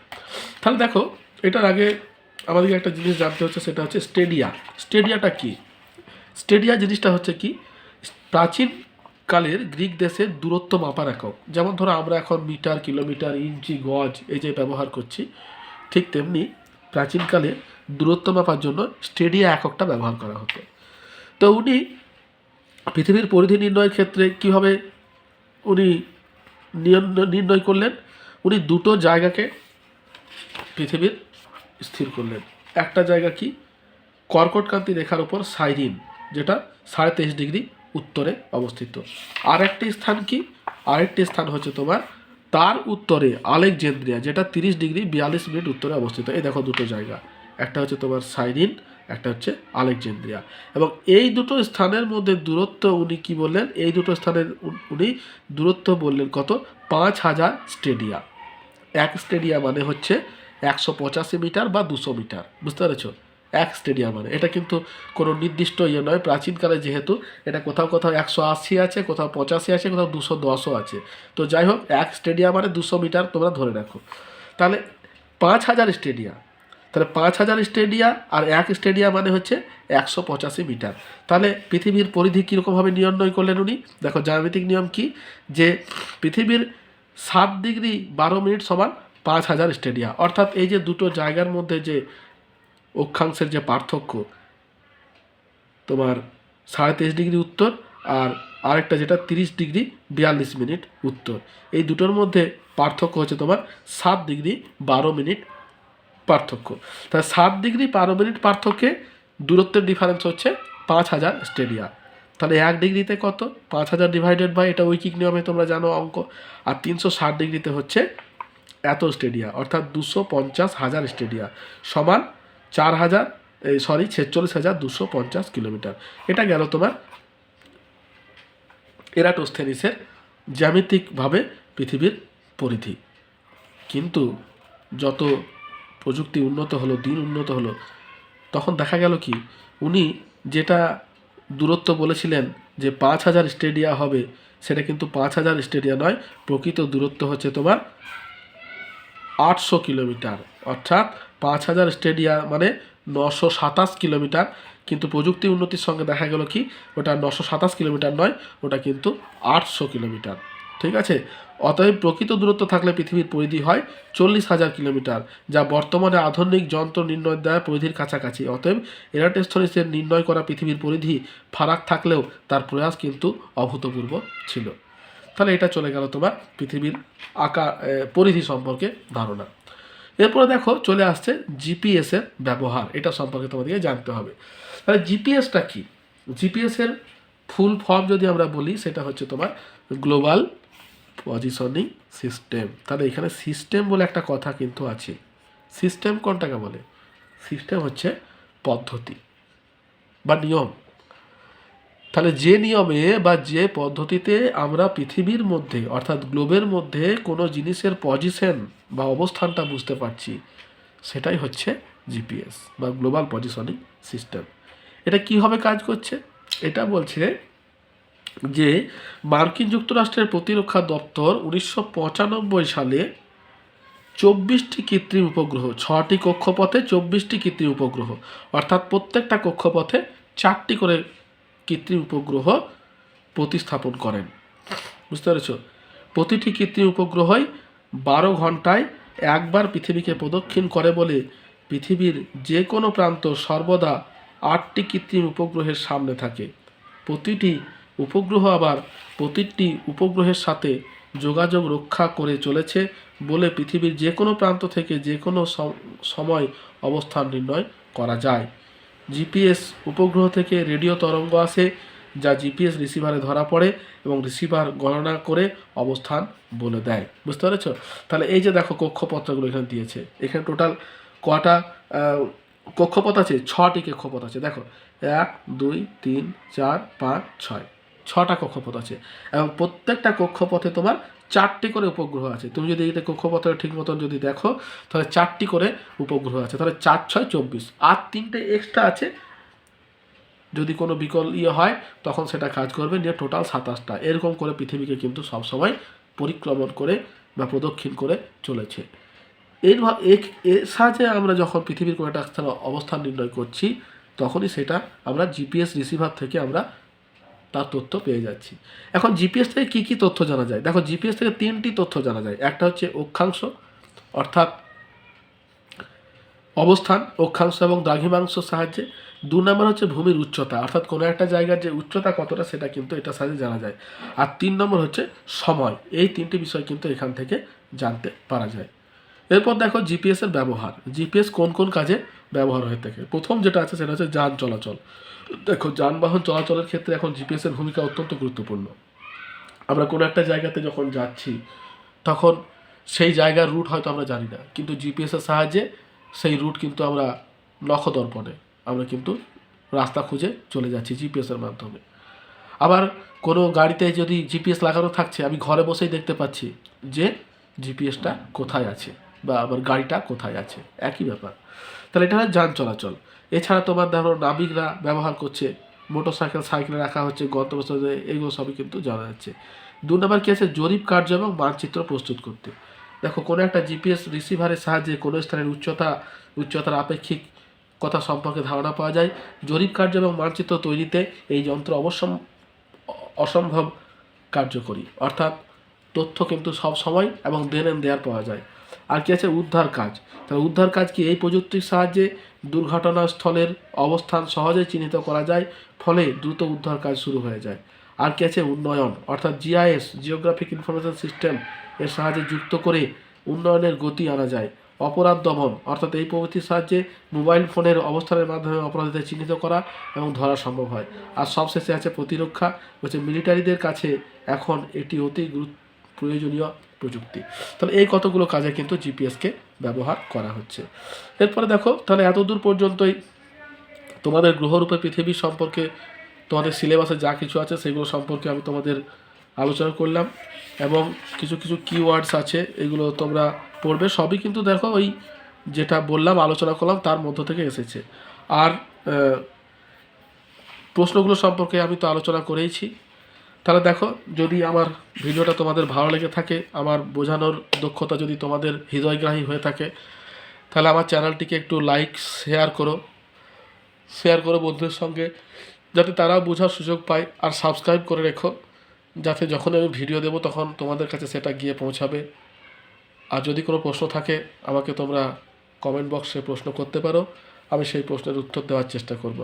তাহলে দেখো, এটার আগে আমাদেরকে একটা জিনিস জানতে হচ্ছে, সেটা হচ্ছে স্টেডিয়া। স্টেডিয়াটা কি? স্টেডিয়া জিনিসটা হচ্ছে কি? প্রাচীন কালের গ্রিক দেশের দূরত্ব মাপার একক। যেমন ধরো আমরা এখন মিটার, কিলোমিটার, ইঞ্চি, গজ এই যে ব্যবহার করছি, ঠিক তেমনি প্রাচীনকালে দূরত্ব মাপার জন্য স্টেডিয়া এককটা ব্যবহার করা হতো। তো উনি পৃথিবীর পরিধি নির্ণয়ের ক্ষেত্রে কীভাবে উনি নির্ণয় করলেন? উনি দুটো জায়গাকে পৃথিবীর স্থির করলেন। একটা জায়গা কি? কর্কটক্রান্তি রেখার উপর সাইরিন, যেটা 23.5 ডিগ্রি উত্তরে অবস্থিত। আরেকটি স্থান কি? আরেকটি স্থান হচ্ছে তোমার তার উত্তরে আলেকজান্দ্রিয়া, যেটা 30 ডিগ্রি 42 মিনিট উত্তরে অবস্থিত। এই দেখো দুটো জায়গা, একটা হচ্ছে তোমার সাইরিন, একটা হচ্ছে আলেকজান্দ্রিয়া। এবং এই দুটো স্থানের মধ্যে দূরত্ব উনি কি বললেন? এই দুটো স্থানের উনি দূরত্ব বললেন কত? 5000 স্টেডিয়া। এক স্টেডিয়া মানে হচ্ছে 185 মিটার বা 200 মিটার। বুঝতে পেরেছ? এক স্টেডিয়াম মানে, এটা কিন্তু কোনো নির্দিষ্ট ইয়ে নয়। প্রাচীনকালে যেহেতু এটা কোথাও কোথাও 180 আছে, কোথাও 85 আছে, কোথাও 210ও আছে। তো যাই হোক, এক স্টেডিয়াম মানে 200 মিটার তোমরা ধরে রাখো। তাহলে 5000 স্টেডিয়াম, তাহলে 5000 স্টেডিয়া আর 1 স্টেডিয়া মানে হচ্ছে 185 মিটার। তাহলে পৃথিবীর পরিধি কীরকমভাবে নির্ণয় করলেন উনি? দেখো জ্যামিতিক নিয়ম কি, যে পৃথিবীর 7 ডিগ্রি 12 মিনিট সমান 5000 স্টেডিয়া। অর্থাৎ এই যে দুটো জায়গার মধ্যে যে অক্ষাংশের যে পার্থক্য, তোমার 23.5 ডিগ্রি উত্তর আর আরেকটা যেটা 30 ডিগ্রি 42 মিনিট উত্তর, এই দুটোর মধ্যে পার্থক্য হচ্ছে তোমার 7 ডিগ্রি 12 মিনিট পার্থক্য। তাহলে 7 ডিগ্রি 12 মিনিট পার্থক্যে দূরত্বের ডিফারেন্স হচ্ছে 5000 স্টেডিয়া। তাহলে 1 ডিগ্রিতে কত? 5000 ডিভাইডেড বাই, এটা ঐকিক নিয়মে তোমরা জানো অঙ্ক, আর 360 ডিগ্রিতে হচ্ছে এত স্টেডিয়া, অর্থাৎ 250,000 স্টেডিয়া সমান 46,250 কিলোমিটার। এটা গেল তোমার এরাটোস্থেনিসের জ্যামিতিকভাবে পৃথিবীর পরিধি। কিন্তু যত প্রযুক্তি উন্নত হলো, দিন উন্নত হলো, তখন দেখা গেল কি উনি যেটা দূরত্ব বলেছিলেন যে 5000 স্টেডিয়া হবে, সেটা কিন্তু 5000 স্টেডিয়া নয়, প্রকৃত দূরত্ব হচ্ছে তোমার 800 কিলোমিটার। অর্থাৎ 5000 স্টেডিয়া মানে 927 কিলোমিটার, কিন্তু প্রযুক্তি উন্নতির সঙ্গে দেখা গেল কি ওটা 927 কিলোমিটার নয়, ওটা কিন্তু 800 কিলোমিটার। ঠিক আছে, অতএব প্রকৃত দূরত্ব থাকলে পৃথিবীর পরিধি হয় 40,000 কিলোমিটার, যা বর্তমানে আধুনিক যন্ত্র নির্ণয় দেয় পরিধির কাছাকাছি। অতএব এরাটোস্থেনিসের নির্ণয় করা পৃথিবীর পরিধি ফারাক থাকলেও তার প্রয়াস কিন্তু অভূতপূর্ব ছিল। তাহলে এটা চলে গেল তোমার পৃথিবীর পরিধি সম্পর্কে ধারণা। এরপরে দেখো চলে আসছে জিপিএসের ব্যবহার, এটা সম্পর্কে তোমাদেরকে জানতে হবে। তাহলে জিপিএসটা কি? জিপিএসের ফুল ফর্ম যদি আমরা বলি, সেটা হচ্ছে তোমার গ্লোবাল পজিশনিং সিস্টেম। তাহলে এখানে সিস্টেম বলে একটা কথা কিন্তু আছে। সিস্টেম কোনটাকে বলে? সিস্টেম হচ্ছে পদ্ধতি বা নিয়ম। তাহলে যে নিয়মে বা যে পদ্ধতিতে আমরা পৃথিবীর মধ্যে অর্থাৎ গ্লোবের মধ্যে কোনো জিনিসের পজিশন বা অবস্থানটা বুঝতে পারছি, সেটাই হচ্ছে জিপিএস বা গ্লোবাল পজিশনিং সিস্টেম। এটা কীভাবে কাজ করছে? এটা বলছে যে মার্কিন যুক্তরাষ্ট্রের প্রতিরক্ষা দপ্তর 1995 সালে 24টি কৃত্রিম উপগ্রহ, 6টি কক্ষপথে 24টি কৃত্রিম উপগ্রহ, অর্থাৎ প্রত্যেকটা কক্ষপথে 4টি করে কৃত্রিম উপগ্রহ প্রতিস্থাপন করেন। বুঝতে পেরেছ? প্রতিটি কৃত্রিম উপগ্রহই 12 ঘন্টায় একবার পৃথিবীকে প্রদক্ষিণ করে বলে পৃথিবীর যে কোনো প্রান্ত সর্বদা 8টি কৃত্রিম উপগ্রহের সামনে থাকে। প্রতিটি উপগ্রহ আবার প্রতিটি উপগ্রহের সাথে যোগাযোগ রক্ষা করে চলেছে বলে পৃথিবীর যে কোনো প্রান্ত থেকে যে কোনো সময় অবস্থান নির্ণয় করা যায়। জিপিএস উপগ্রহ থেকে রেডিও তরঙ্গ আসে, যা জিপিএস রিসিভারে ধরা পড়ে এবং রিসিভার গণনা করে অবস্থান বলে দেয়। বুঝতে পেরেছ? তাহলে এই যে দেখো কক্ষপথগুলো এখানে দিয়েছে, এখানে টোটাল কটা কক্ষপথ আছে? 6টি কক্ষপথ আছে। দেখো 1 2 3 4 5 6, 6টা কক্ষপথ আছে এবং প্রত্যেকটা কক্ষপথে তোমার 4টি করে উপগ্রহ আছে। তুমি যদি এটা কক্ষপথের ঠিক মতন যদি দেখো, তাহলে 4টি করে উপগ্রহ আছে। তাহলে 4 6 24, আর 3টে এক্সট্রা আছে, যদি কোনো বিকল হয় তখন সেটা কাজ করবে, নিয়ে টোটাল 27টা। এরকম করে পৃথিবীকে কিন্তু সবসময় পরিক্রমণ করে বা প্রদক্ষিণ করে চলেছে। এর সাহায্যে আমরা যখন পৃথিবীর কোনো একটা স্থানে অবস্থান নির্ণয় করছি, তখনই সেটা আমরা জিপিএস রিসিভার থেকে আমরা তার তথ্য পেয়ে যাচ্ছি। এখন জিপিএস থেকে কী কী তথ্য জানা যায়? দেখো জিপিএস থেকে 3টি তথ্য জানা যায়। একটা হচ্ছে অক্ষাংশ, অর্থাৎ অবস্থান, অক্ষাংশ এবং দ্রাঘিমাংশের সাহায্যে। 2 নম্বর হচ্ছে ভূমির উচ্চতা, অর্থাৎ কোনো একটা জায়গার যে উচ্চতা কতটা সেটা কিন্তু এটার সাহায্যে জানা যায়। আর 3 নম্বর হচ্ছে সময়। এই 3টি বিষয় কিন্তু এখান থেকে জানতে পারা যায়। এরপর দেখো জিপিএসের ব্যবহার। জিপিএস কোন কোন কাজে ব্যবহার হয়ে থাকে? প্রথম যেটা আছে সেটা হচ্ছে যান চলাচল। দেখো যানবাহন চলাচলের ক্ষেত্রে এখন জিপিএসের ভূমিকা অত্যন্ত গুরুত্বপূর্ণ। আমরা কোনো একটা জায়গাতে যখন যাচ্ছি, তখন সেই জায়গার রুট হয়তো আমরা জানি না, কিন্তু জিপিএসের সাহায্যে সেই রুট কিন্তু আমরা নখদর্পণে আমরা কিন্তু রাস্তা খুঁজে চলে যাচ্ছি জিপিএসের মাধ্যমে। আবার কোনো গাড়িতে যদি জিপিএস লাগানো থাকছে, আমি ঘরে বসেই দেখতে পাচ্ছি যে জিপিএসটা কোথায় আছে বা আমার গাড়িটা কোথায় আছে, একই ব্যাপার। তাহলে এটা হয় যান চলাচল। এছাড়া তোমার ধরো নাবিকরা ব্যবহার করছে, মোটর সাইকেলে রাখা হচ্ছে গন্তব্যস্থলে, এইগুলো সবই কিন্তু জানা যাচ্ছে। 2 নম্বর কী আছে? জরিপ কার্য এবং মানচিত্র প্রস্তুত করতে। দেখো কোনো একটা জিপিএস রিসিভারের সাহায্যে কোনো স্থানের উচ্চতার আপেক্ষিক কথা সম্পর্কে ধারণা পাওয়া যায়। জরিপ কার্য এবং মানচিত্র তৈরিতে এই যন্ত্র অসম্ভব কার্যকরী, অর্থাৎ তথ্য কিন্তু সব সময় এবং দেয়ার পাওয়া যায়। আর কি আছে, উদ্ধার কাজ। তাহলে উদ্ধার কাজ কি, এই প্রযুক্তির সাহায্যে দুর্ঘটনাস্থলের অবস্থান সহজেই চিহ্নিত করা যায়, ফলে দ্রুত উদ্ধার কাজ শুরু হয়ে যায়। আর কি আছে, উন্নয়ন, অর্থাৎ জিআইএস, জিওগ্রাফিক ইনফরমেশন সিস্টেম এর সাহায্যে যুক্ত করে উন্নয়নের গতি আনা যায়। অপরাধ দমন, অর্থাৎ এই প্রযুক্তির সাহায্যে মোবাইল ফোনের অবস্থানের মাধ্যমে অপরাধীদের চিহ্নিত করা এবং ধরা সম্ভব হয়। আর সবশেষে আছে প্রতিরক্ষা, হচ্ছে মিলিটারিদের কাছে এখন এটি অতি প্রয়োজনীয় প্রযুক্তি। তাহলে এই কতগুলো কাজে কিন্তু জিপিএসকে ব্যবহার করা হচ্ছে। এরপরে দেখো, তাহলে এতদূর পর্যন্তই তোমাদের গ্রহরূপে পৃথিবী সম্পর্কে তোমাদের সিলেবাসে যা কিছু আছে সেগুলো সম্পর্কে আমি তোমাদের আলোচনা করলাম, এবং কিছু কিছু কিওয়ার্ডস আছে এগুলো তোমরা পড়বে। সবই কিন্তু দেখো ওই যেটা বললাম, আলোচনা করলাম তার মধ্য থেকে এসেছে। আর প্রশ্নগুলো সম্পর্কে আমি তো আলোচনা করেইছি। তাহলে দেখো, যদি আমার ভিডিওটা তোমাদের ভালো লেগে থাকে, আমার বোঝানোর দক্ষতা যদি তোমাদের হৃদয়গ্রাহী হয়ে থাকে, তাহলে আমার চ্যানেলটিকে একটু লাইক শেয়ার করো বন্ধুদের সঙ্গে, যাতে তারাও বোঝার সুযোগ পায়। আর সাবস্ক্রাইব করে রেখো, যাতে যখন আমি ভিডিও দেবো তখন তোমাদের কাছে সেটা গিয়ে পৌঁছাবে। আর যদি কোনো প্রশ্ন থাকে আমাকে তোমরা কমেন্ট বক্সে প্রশ্ন করতে পারো, আমি সেই প্রশ্নের উত্তর দেওয়ার চেষ্টা করব।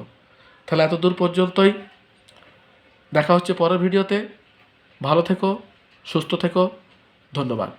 তাহলে এত দূর পর্যন্তই, দেখা হচ্ছে পরের ভিডিওতে। ভালো থেকো, সুস্থ থেকো, ধন্যবাদ।